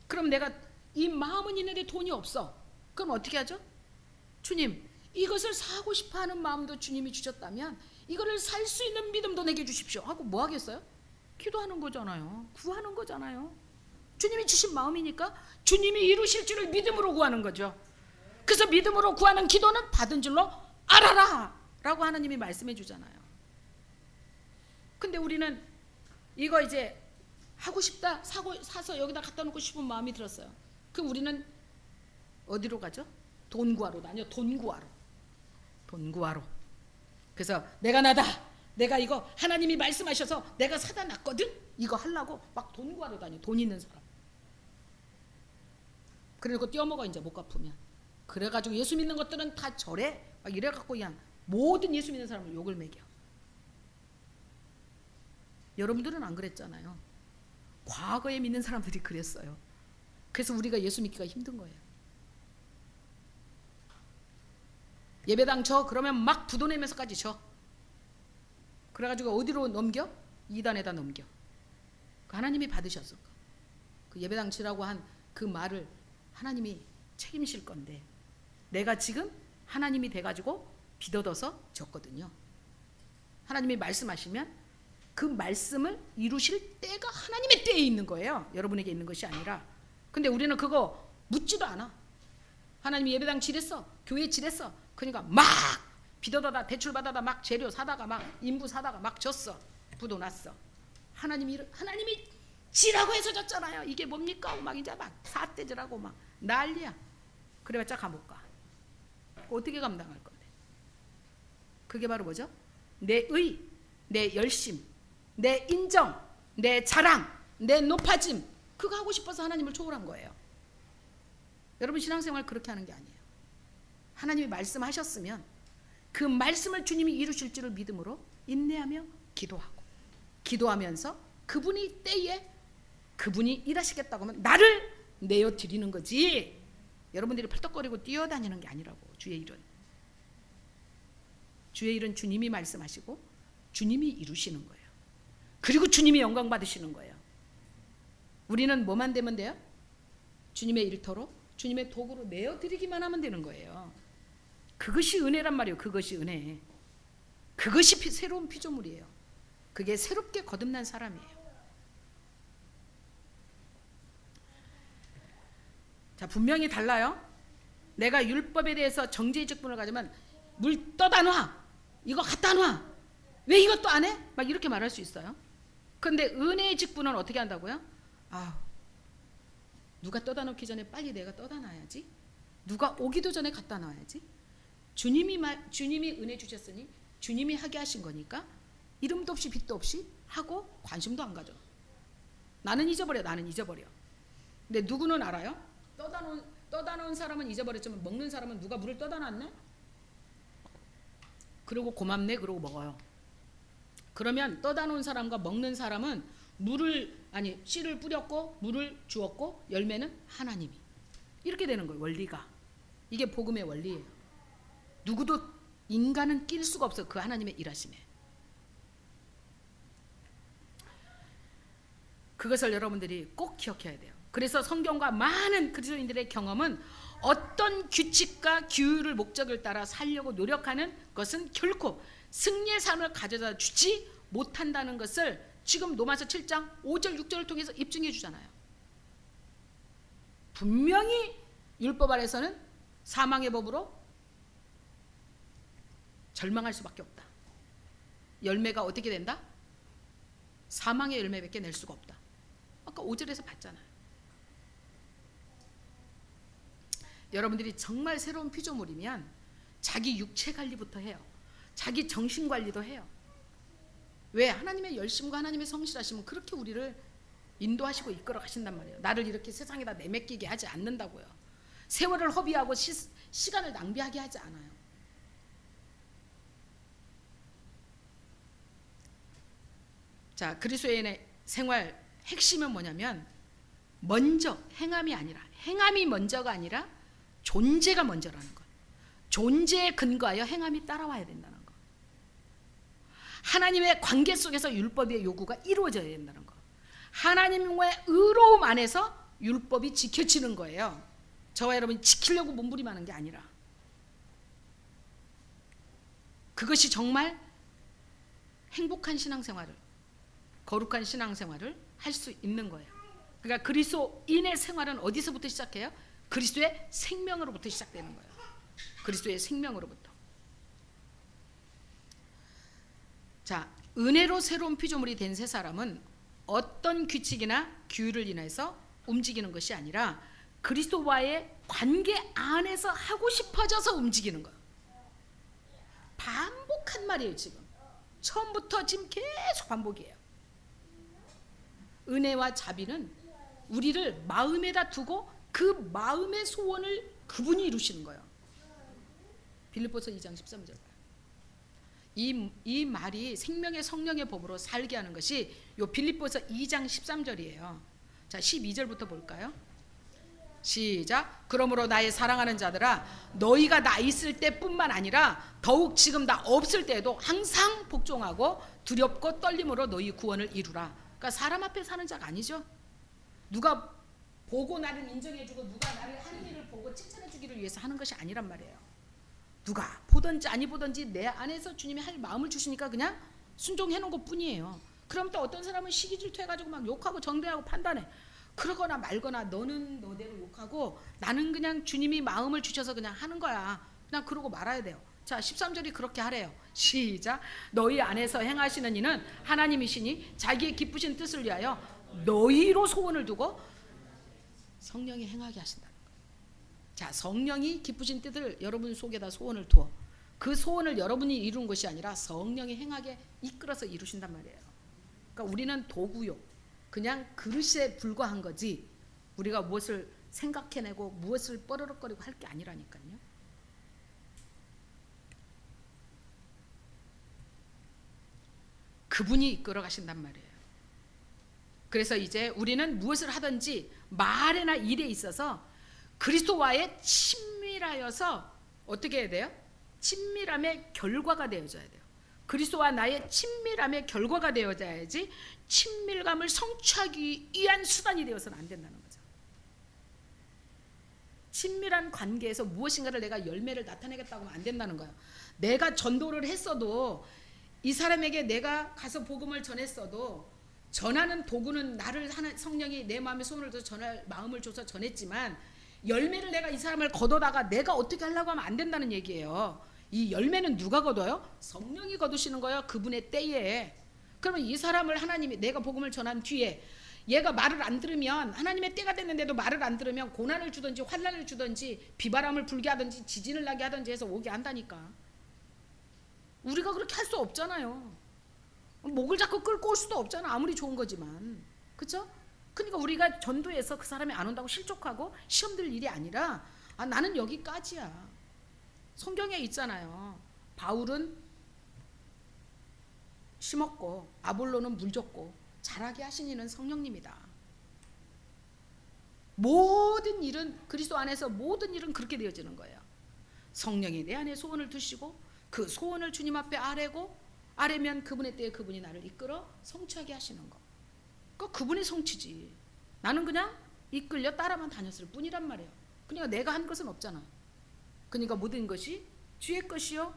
그럼 내가 이 마음은 있는데 돈이 없어. 그럼 어떻게 하죠? 주님, 이것을 사고 싶어하는 마음도 주님이 주셨다면 이거를 살 수 있는 믿음도 내게 주십시오 하고 뭐 하겠어요? 기도하는 거잖아요. 구하는 거잖아요. 주님이 주신 마음이니까 주님이 이루실 줄을 믿음으로 구하는 거죠. 그래서 믿음으로 구하는 기도는 받은 줄로 알아라 라고 하나님이 말씀해 주잖아요. 근데 우리는 이거 이제 하고 싶다, 사서 여기다 갖다 놓고 싶은 마음이 들었어요. 그럼 우리는 어디로 가죠? 돈 구하러 다녀. 돈 구하러. 그래서 내가 내가 이거 하나님이 말씀하셔서 내가 사다 놨거든. 이거 하려고 막 돈 구하러 다녀. 돈 있는 사람. 그리고 떼어먹어 이제 못 갚으면. 그래가지고 예수 믿는 것들은 다 절해. 막 이래갖고 그냥 모든 예수 믿는 사람을 욕을 매겨. 여러분들은 안 그랬잖아요. 과거에 믿는 사람들이 그랬어요. 그래서 우리가 예수 믿기가 힘든 거예요. 예배당 져 그러면 막 부도내면서까지 져. 그래가지고 어디로 넘겨? 이단에다 넘겨. 하나님이 받으셨을 거. 그 예배당 지라고 한 그 말을 하나님이 책임질 건데 내가 지금 하나님이 돼가지고 비더더서 졌거든요. 하나님이 말씀하시면 그 말씀을 이루실 때가 하나님의 때에 있는 거예요. 여러분에게 있는 것이 아니라. 근데 우리는 그거 묻지도 않아. 하나님이 예배당 지랬어. 교회 지랬어. 그러니까 막 비더더다 대출 받아다 막 재료 사다가 막 인부 사다가 막 졌어. 부도 났어. 하나님이 지라고 해서 졌잖아요. 이게 뭡니까? 막 이제 막 사태질하고 막 난리야. 그래봤자 감옥 가. 어떻게 감당할 건데? 그게 바로 뭐죠? 내 의, 내 열심, 내 인정, 내 자랑, 내 높아짐, 그거 하고 싶어서 하나님을 초월한 거예요. 여러분 신앙생활 그렇게 하는 게 아니에요. 하나님이 말씀하셨으면 그 말씀을 주님이 이루실 줄을 믿음으로 인내하며 기도하고, 기도하면서 그분이 때에 그분이 일하시겠다고 하면 나를 내어 드리는 거지, 여러분들이 펄떡거리고 뛰어다니는 게 아니라고. 주의 일은, 주의 일은 주님이 말씀하시고 주님이 이루시는 거예요. 그리고 주님이 영광 받으시는 거예요. 우리는 뭐만 되면 돼요? 주님의 일터로, 주님의 도구로 내어 드리기만 하면 되는 거예요. 그것이 은혜란 말이에요. 그것이 은혜. 그것이 새로운 피조물이에요. 그게 새롭게 거듭난 사람이에요. 자, 분명히 달라요. 내가 율법에 대해서 정죄의 직분을 가지면 물 떠다 놔, 이거 갖다 놔, 왜 이것도 안 해? 막 이렇게 말할 수 있어요. 그런데 은혜의 직분은 어떻게 한다고요? 누가 떠다 놓기 전에 빨리 내가 떠다 놔야지, 누가 오기도 전에 갖다 놔야지. 주님이 은혜 주셨으니 주님이 하게 하신 거니까 이름도 없이 빛도 없이 하고 관심도 안 가져. 나는 잊어버려. 근데 누구는 알아요? 떠다 놓은 사람은 잊어버렸지만 먹는 사람은 누가 물을 떠다 놨네? 그리고 고맙네, 그러고 먹어요. 그러면 떠다 놓은 사람과 먹는 사람은 씨를 뿌렸고 물을 주었고 열매는 하나님이, 이렇게 되는 거예요. 원리가. 이게 복음의 원리예요. 누구도, 인간은 낄 수가 없어 그 하나님의 일하심에. 그것을 여러분들이 꼭 기억해야 돼요. 그래서 성경과 많은 그리스도인들의 경험은 어떤 규칙과 규율을 목적을 따라 살려고 노력하는 것은 결코 승리의 삶을 가져다 주지 못한다는 것을 지금 로마서 7장 5절 6절을 통해서 입증해 주잖아요. 분명히 율법 아래서는 사망의 법으로 절망할 수밖에 없다. 열매가 어떻게 된다? 사망의 열매밖에 낼 수가 없다. 아까 5절에서 봤잖아요. 여러분들이 정말 새로운 피조물이면 자기 육체 관리부터 해요. 자기 정신 관리도 해요. 왜? 하나님의 열심과 하나님의 성실하심은 그렇게 우리를 인도하시고 이끌어 가신단 말이에요. 나를 이렇게 세상에다 내맡기게 하지 않는다고요. 세월을 허비하고 시간을 낭비하게 하지 않아요. 자, 그리스도인의 생활 핵심은 뭐냐면 먼저 행함이 아니라, 행함이 먼저가 아니라 존재가 먼저라는 것. 존재에 근거하여 행함이 따라와야 된다는 것. 하나님의 관계 속에서 율법의 요구가 이루어져야 된다는 것. 하나님과의 의로움 안에서 율법이 지켜지는 거예요. 저와 여러분이 지키려고 몸부림하는 게 아니라. 그것이 정말 행복한 신앙생활을, 거룩한 신앙생활을 할 수 있는 거예요. 그러니까 그리스도인의 생활은 어디서부터 시작해요? 그리스도의 생명으로부터 시작되는 거예요. 그리스도의 생명으로부터. 자, 은혜로 새로운 피조물이 된 새 사람은 어떤 규칙이나 규율을 인해서 움직이는 것이 아니라 그리스도와의 관계 안에서 하고 싶어져서 움직이는 거예요. 반복한 말이에요. 지금 처음부터 지금 계속 반복이에요. 은혜와 자비는 우리를 마음에다 두고 그 마음의 소원을 그분이 이루시는 거예요. 빌립보서 2장 13절. 이 말이 생명의 성령의 법으로 살게 하는 것이 요 빌립보서 2장 13절이에요. 자, 12절부터 볼까요? 시작. 그러므로 나의 사랑하는 자들아, 너희가 나 있을 때뿐만 아니라 더욱 지금 나 없을 때에도 항상 복종하고 두렵고 떨림으로 너희 구원을 이루라. 그러니까 사람 앞에 사는 자가 아니죠. 누가 보고 나를 인정해주고 누가 나를 하는 일을 보고 칭찬해주기를 위해서 하는 것이 아니란 말이에요. 누가 보든지 아니 보든지 내 안에서 주님이 할 마음을 주시니까 그냥 순종해놓은 것뿐이에요. 그럼 또 어떤 사람은 시기 질투해가지고 막 욕하고 정죄하고 판단해. 그러거나 말거나 너는 너대로 욕하고 나는 그냥 주님이 마음을 주셔서 그냥 하는 거야. 그냥 그러고 말아야 돼요. 자, 13절이 그렇게 하래요. 시작. 너희 안에서 행하시는 이는 하나님이시니 자기의 기쁘신 뜻을 위하여 너희로 소원을 두고 성령이 행하게 하신다는 거예요. 자, 성령이 기쁘신 뜻을 여러분 속에다 소원을 두어 그 소원을 여러분이 이루는 것이 아니라 성령이 행하게 이끌어서 이루신단 말이에요. 그러니까 우리는 도구요, 그냥 그릇에 불과한 거지 우리가 무엇을 생각해내고 무엇을 뻐르륵거리고 할 게 아니라니까요. 그분이 이끌어 가신단 말이에요. 그래서 이제 우리는 무엇을 하든지 말이나 일에 있어서 그리스도와의 친밀하여서 어떻게 해야 돼요? 친밀함의 결과가 되어져야 돼요. 그리스도와 나의 친밀함의 결과가 되어져야지 친밀감을 성취하기 위한 수단이 되어서는 안 된다는 거죠. 친밀한 관계에서 무엇인가를 내가 열매를 나타내겠다고 하면 안 된다는 거예요. 내가 전도를 했어도 이 사람에게 내가 가서 복음을 전했어도 전하는 도구는 나를 성령이 내 마음에 손을 둬서 전할 마음을 줘서 전했지만 열매를 내가 이 사람을 거둬다가 내가 어떻게 하려고 하면 안 된다는 얘기예요. 이 열매는 누가 거둬요? 성령이 거두시는 거예요. 그분의 때에. 그러면 이 사람을 하나님이 내가 복음을 전한 뒤에 얘가 말을 안 들으면 하나님의 때가 됐는데도 말을 안 들으면 고난을 주든지 환난을 주든지 비바람을 불게 하든지 지진을 나게 하든지 해서 오게 한다니까. 우리가 그렇게 할 수 없잖아요. 목을 자꾸 끌고 올 수도 없잖아. 아무리 좋은 거지만. 그렇죠? 그러니까 우리가 전도해서 그 사람이 안 온다고 실족하고 시험 들 일이 아니라 나는 여기까지야. 성경에 있잖아요. 바울은 심었고 아볼로는 물 줬고 자라게 하신 이는 성령님이다. 모든 일은 그리스도 안에서 모든 일은 그렇게 되어지는 거예요. 성령이 내 안에 소원을 두시고 그 소원을 주님 앞에 아뢰면 그분의 때에 그분이 나를 이끌어 성취하게 하시는 거. 그분의 성취지. 나는 그냥 이끌려 따라만 다녔을 뿐이란 말이에요. 그러니까 내가 한 것은 없잖아. 그러니까 모든 것이 주의 것이요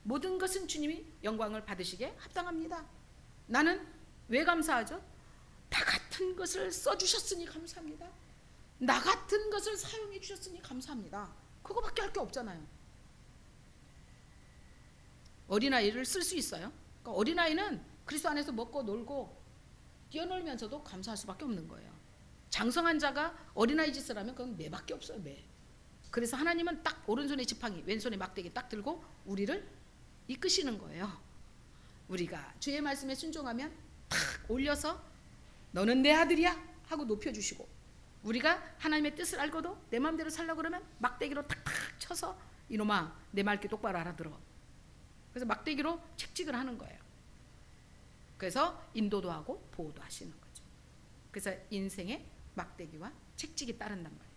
모든 것은 주님이 영광을 받으시게 합당합니다. 나는 왜 감사하죠? 나 같은 것을 써주셨으니 감사합니다. 나 같은 것을 사용해 주셨으니 감사합니다. 그거밖에 할 게 없잖아요. 어린아이를 쓸 수 있어요. 그러니까 어린아이는 그리스도 안에서 먹고 놀고 뛰어놀면서도 감사할 수밖에 없는 거예요. 장성한 자가 어린아이 짓을 하면 그건 매밖에 없어요. 매. 그래서 하나님은 딱 오른손에 지팡이 왼손에 막대기 딱 들고 우리를 이끄시는 거예요. 우리가 주의 말씀에 순종하면 탁 올려서 너는 내 아들이야 하고 높여주시고, 우리가 하나님의 뜻을 알고도 내 마음대로 살려고 그러면 막대기로 탁탁 쳐서 이놈아 내 말 똑바로 알아들어. 그래서 막대기로 책찍을 하는 거예요. 그래서 인도도 하고 보호도 하시는 거죠. 그래서 인생에 막대기와 책찍이 따른단 말이에요.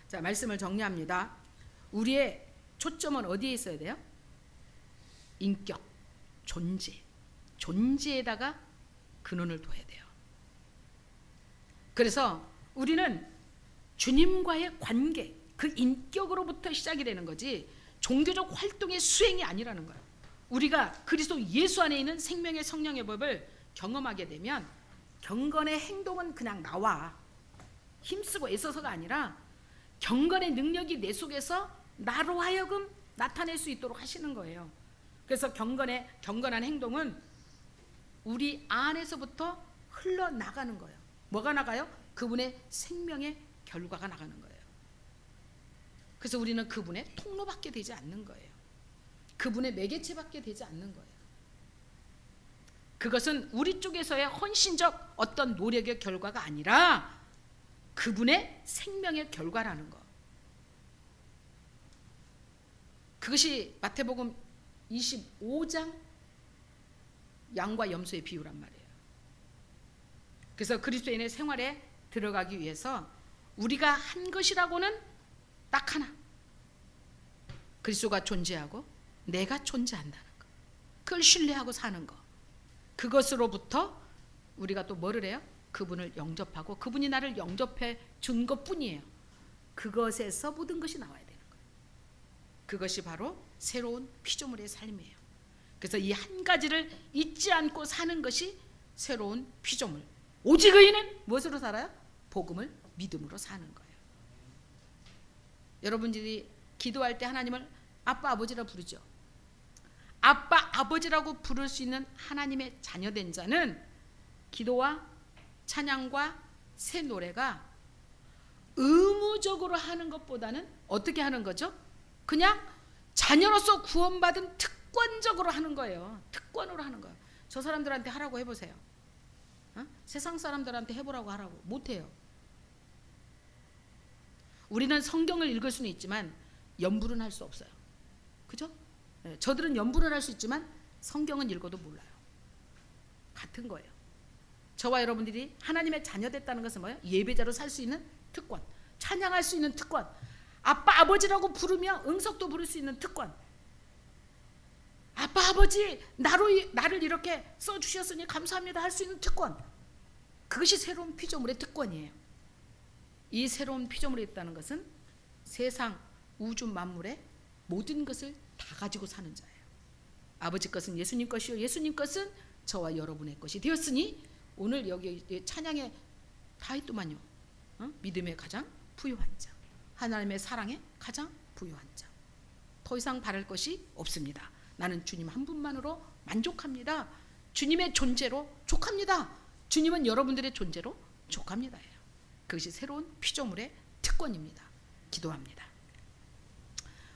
자, 말씀을 정리합니다. 우리의 초점은 어디에 있어야 돼요? 인격, 존재에다가 근원을 둬야 돼요. 그래서 우리는 주님과의 관계, 그 인격으로부터 시작이 되는 거지 종교적 활동의 수행이 아니라는 거예요. 우리가 그리스도 예수 안에 있는 생명의 성령의 법을 경험하게 되면 경건의 행동은 그냥 나와. 힘쓰고 애써서가 아니라 경건의 능력이 내 속에서 나로 하여금 나타낼 수 있도록 하시는 거예요. 그래서 경건한 행동은 우리 안에서부터 흘러나가는 거예요. 뭐가 나가요? 그분의 생명의 결과가 나가는 거예요. 그래서 우리는 그분의 통로밖에 되지 않는 거예요. 그분의 매개체밖에 되지 않는 거예요. 그것은 우리 쪽에서의 헌신적 어떤 노력의 결과가 아니라 그분의 생명의 결과라는 거. 그것이 마태복음 25장 양과 염소의 비유란 말이에요. 그래서 그리스도인의 생활에 들어가기 위해서 우리가 한 것이라고는 딱 하나, 그리스도가 존재하고 내가 존재한다는 거, 그걸 신뢰하고 사는 거. 그것으로부터 우리가 또 뭐를 해요? 그분을 영접하고 그분이 나를 영접해 준 것뿐이에요. 그것에서 모든 것이 나와야 되는 거예요. 그것이 바로 새로운 피조물의 삶이에요. 그래서 이 한 가지를 잊지 않고 사는 것이 새로운 피조물. 오직 의인은 무엇으로 살아요? 복음을 믿음으로 사는 거예요. 여러분들이 기도할 때 하나님을 아빠 아버지라 부르죠. 아빠 아버지라고 부를 수 있는 하나님의 자녀된 자는 기도와 찬양과 새 노래가 의무적으로 하는 것보다는 어떻게 하는 거죠? 그냥 자녀로서 구원받은 특권적으로 하는 거예요. 특권으로 하는 거예요. 저 사람들한테 하라고 해보세요. 세상 사람들한테 해보라고 하라고 못해요. 우리는 성경을 읽을 수는 있지만 연불은 할 수 없어요. 그죠? 저들은 연불은 할 수 있지만 성경은 읽어도 몰라요. 같은 거예요. 저와 여러분들이 하나님의 자녀 됐다는 것은 뭐예요? 예배자로 살 수 있는 특권, 찬양할 수 있는 특권, 아빠 아버지라고 부르며 응석도 부를 수 있는 특권. 아빠 아버지 나를 이렇게 써주셨으니 감사합니다 할 수 있는 특권. 그것이 새로운 피조물의 특권이에요. 이 새로운 피조물이 있다는 것은 세상 우주 만물의 모든 것을 다 가지고 사는 자예요. 아버지 것은 예수님 것이요 예수님 것은 저와 여러분의 것이 되었으니 오늘 여기 찬양에 다 있더만요. 믿음의 가장 부유한 자, 하나님의 사랑의 가장 부유한 자. 더 이상 바랄 것이 없습니다. 나는 주님 한 분만으로 만족합니다. 주님의 존재로 족합니다. 주님은 여러분들의 존재로 족합니다. 그것이 새로운 피조물의 특권입니다. 기도합니다.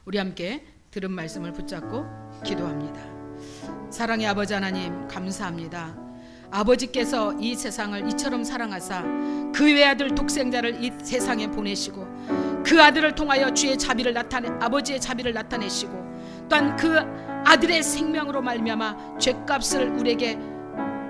우리 함께 들은 말씀을 붙잡고 기도합니다. 사랑의 아버지 하나님 감사합니다. 아버지께서 이 세상을 이처럼 사랑하사 그 외아들 독생자를 이 세상에 보내시고 그 아들을 통하여 주의 자비를 아버지의 자비를 나타내시고 또한 그 아들의 생명으로 말미암아 죄값을 우리에게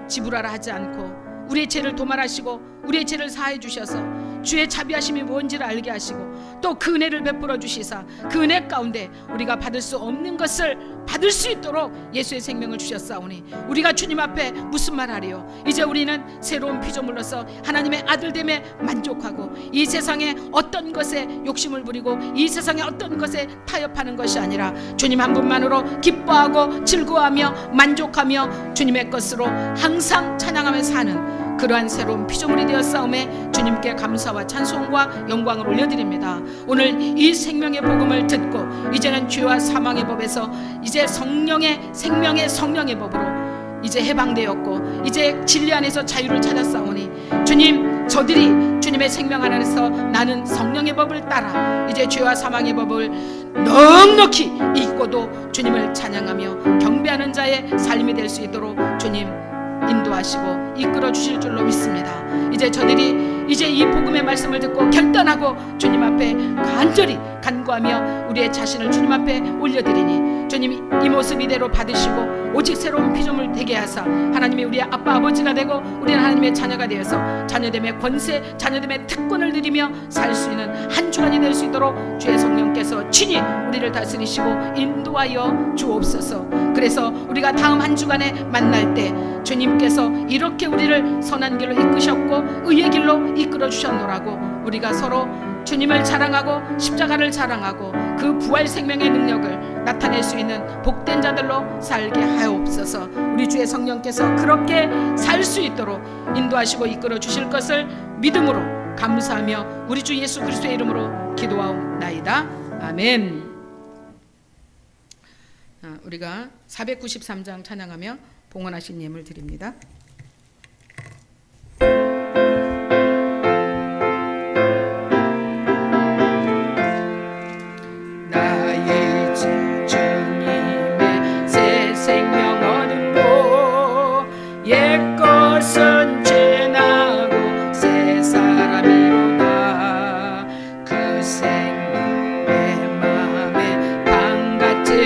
지불하라 하지 않고 우리의 죄를 도말하시고 우리의 죄를 사해 주셔서 주의 자비하심이 뭔지를 알게 하시고 또 그 은혜를 베풀어 주시사 그 은혜 가운데 우리가 받을 수 없는 것을 받을 수 있도록 예수의 생명을 주셨사오니 우리가 주님 앞에 무슨 말하리요. 이제 우리는 새로운 피조물로서 하나님의 아들됨에 만족하고 이 세상에 어떤 것에 욕심을 부리고 이 세상에 어떤 것에 타협하는 것이 아니라 주님 한 분만으로 기뻐하고 즐거워하며 만족하며 주님의 것으로 항상 찬양하며 사는 그러한 새로운 피조물이 되었사오매 주님께 감사와 찬송과 영광을 올려드립니다. 오늘 이 생명의 복음을 듣고 이제는 죄와 사망의 법에서 이제 성령의 생명의 성령의 법으로 이제 해방되었고 이제 진리 안에서 자유를 찾았사오니 주님 저들이 주님의 생명 안에서 나는 성령의 법을 따라 이제 죄와 사망의 법을 넉넉히 잊고도 주님을 찬양하며 경배하는 자의 삶이 될 수 있도록 주님 인도하시고 이끌어 주실 줄로 믿습니다. 이제 저들이 이제 이 복음의 말씀을 듣고 결단하고 주님 앞에 간절히 간구하며 우리의 자신을 주님 앞에 올려드리니 주님 이 모습 이대로 받으시고 오직 새로운 피조물 되게 하사 하나님이 우리의 아빠 아버지가 되고 우리는 하나님의 자녀가 되어서 자녀됨의 권세 자녀됨의 특권을 누리며 살 수 있는 한 주간이 될 수 있도록 주의 성령께서 친히 우리를 다스리시고 인도하여 주옵소서. 그래서 우리가 다음 한 주간에 만날 때 주님께서 이렇게 우리를 선한 길로 이끄셨고 의의 길로 이끌어 주셨노라고 우리가 서로 주님을 자랑하고 십자가를 자랑하고 그 부활 생명의 능력을 나타낼 수 있는 복된 자들로 살게 하옵소서. 우리 주의 성령께서 그렇게 살 수 있도록 인도하시고 이끌어 주실 것을 믿음으로 감사하며 우리 주 예수 그리스도의 이름으로 기도하옵나이다. 아멘. 우리가 493장 찬양하며 봉헌하신 예물 드립니다.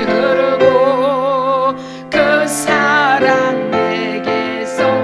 흐르고 그 사랑 내게서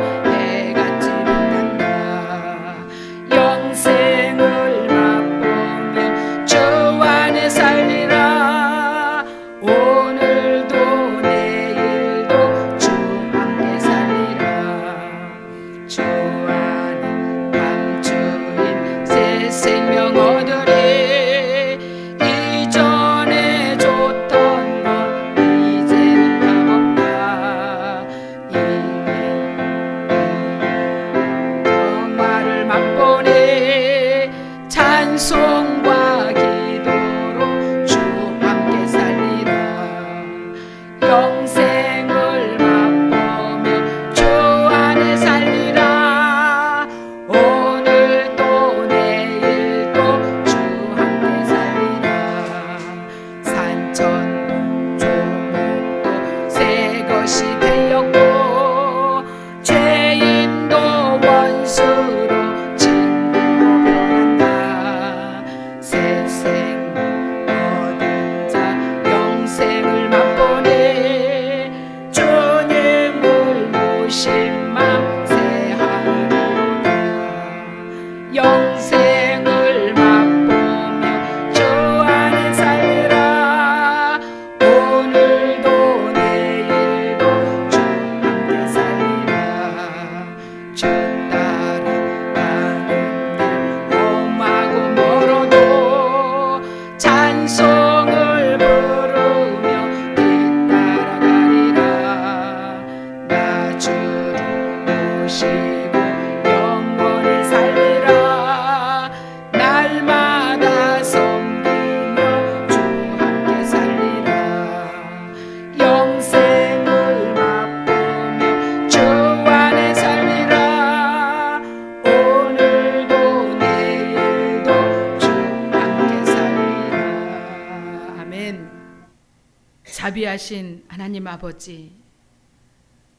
귀하신 하나님 아버지,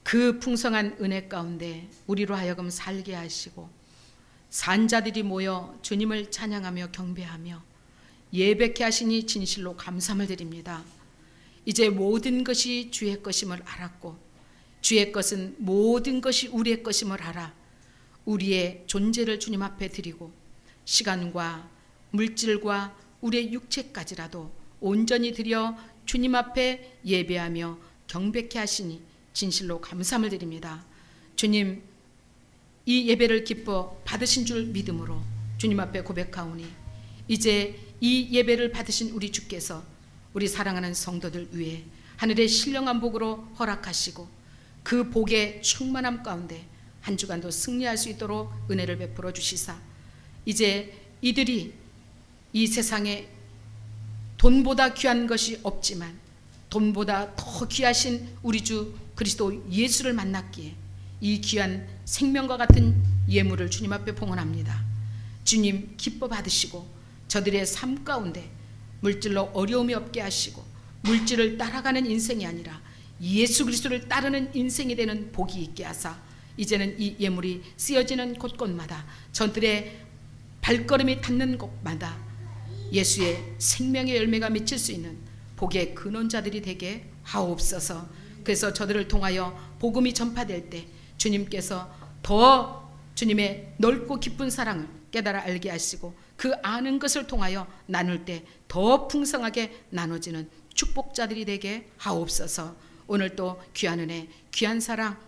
그 풍성한 은혜 가운데 우리로 하여금 살게 하시고 산자들이 모여 주님을 찬양하며 경배하며 예배케 하시니 진실로 감사함을 드립니다. 이제 모든 것이 주의 것임을 알았고 주의 것은 모든 것이 우리의 것임을 알아 우리의 존재를 주님 앞에 드리고 시간과 물질과 우리의 육체까지라도 온전히 드려 주님 앞에 예배하며 경배케 하시니 진실로 감사함을 드립니다. 주님, 이 예배를 기뻐 받으신 줄 믿음으로 주님 앞에 고백하오니 이제 이 예배를 받으신 우리 주께서 우리 사랑하는 성도들 위해 하늘의 신령한 복으로 허락하시고 그 복의 충만함 가운데 한 주간도 승리할 수 있도록 은혜를 베풀어 주시사 이제 이들이 이 세상에 돈보다 귀한 것이 없지만 돈보다 더 귀하신 우리 주 그리스도 예수를 만났기에 이 귀한 생명과 같은 예물을 주님 앞에 봉헌합니다. 주님 기뻐 받으시고 저들의 삶 가운데 물질로 어려움이 없게 하시고 물질을 따라가는 인생이 아니라 예수 그리스도를 따르는 인생이 되는 복이 있게 하사 이제는 이 예물이 쓰여지는 곳곳마다 저들의 발걸음이 닿는 곳마다 예수의 생명의 열매가 맺힐 수 있는 복의 근원자들이 되게 하옵소서. 그래서 저들을 통하여 복음이 전파될 때 주님께서 더 주님의 넓고 깊은 사랑을 깨달아 알게 하시고 그 아는 것을 통하여 나눌 때 더 풍성하게 나눠지는 축복자들이 되게 하옵소서. 오늘 또 귀한 은혜, 귀한 사랑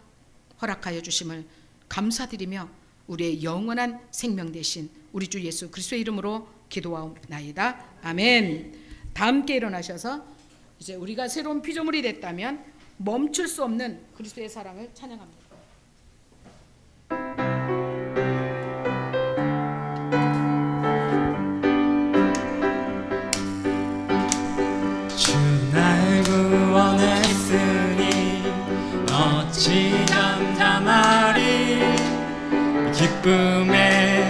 허락하여 주심을 감사드리며 우리의 영원한 생명 되신 우리 주 예수 그리스도의 이름으로 기도하옵나이다. 아멘. 다 함께 일어나셔서 이제 우리가 새로운 피조물이 됐다면 멈출 수 없는 그리스도의 사랑을 찬양합니다. 주 날 구원했으니 어찌 잠잠하리 기쁨의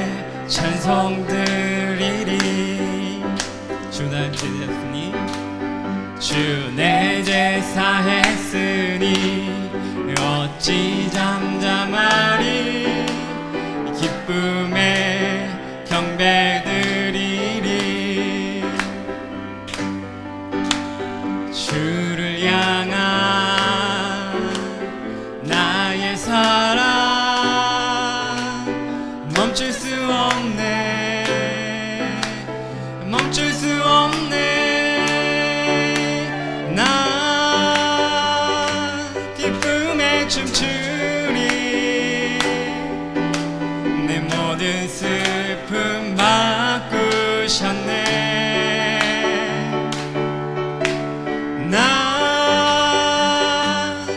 찬송 드리리 주 날 제사했으니 주 내 제사 했으니 어찌 잠잠하리 기쁨의 경배 드리리 주를 향한 나의 사랑 멈출 수 없네 멈출 수 없네 나 기쁨에 춤추리 내 모든 슬픔 바꾸셨네 나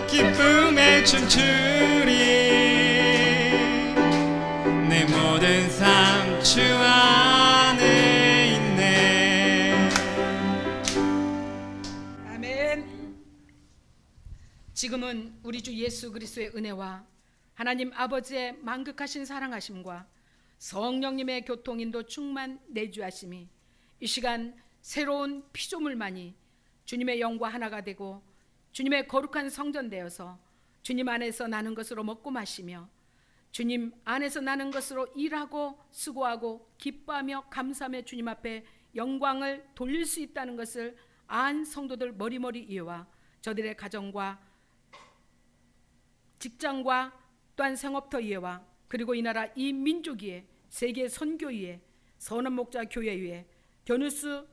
기쁨에 춤추리 내 모든 삶 주 안에 있네. 아멘. 지금은 우리 주 예수 그리스도의 은혜와 하나님 아버지의 만극하신 사랑하심과 성령님의 교통인도 충만 내주하심이 이 시간 새로운 피조물만이 주님의 영과 하나가 되고 주님의 거룩한 성전 되어서 주님 안에서 나는 것으로 먹고 마시며 주님 안에서 나는 것으로 일하고 수고하고 기뻐하며 감사하며 주님 앞에 영광을 돌릴 수 있다는 것을 안 성도들 머리머리 위에와 저들의 가정과 직장과 또한 생업터 위에와 그리고 이 나라 이 민족 위에 세계 선교 위에 선한 목자 교회 위에 견우스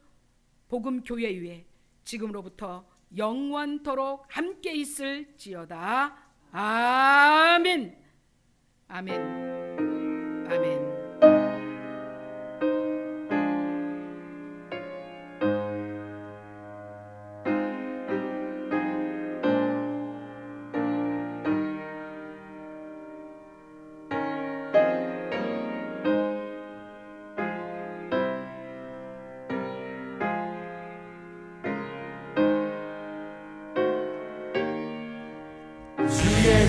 복음 교회 위에 지금으로부터 영원토록 함께 있을지어다. 아멘. 아멘. 아멘. 주의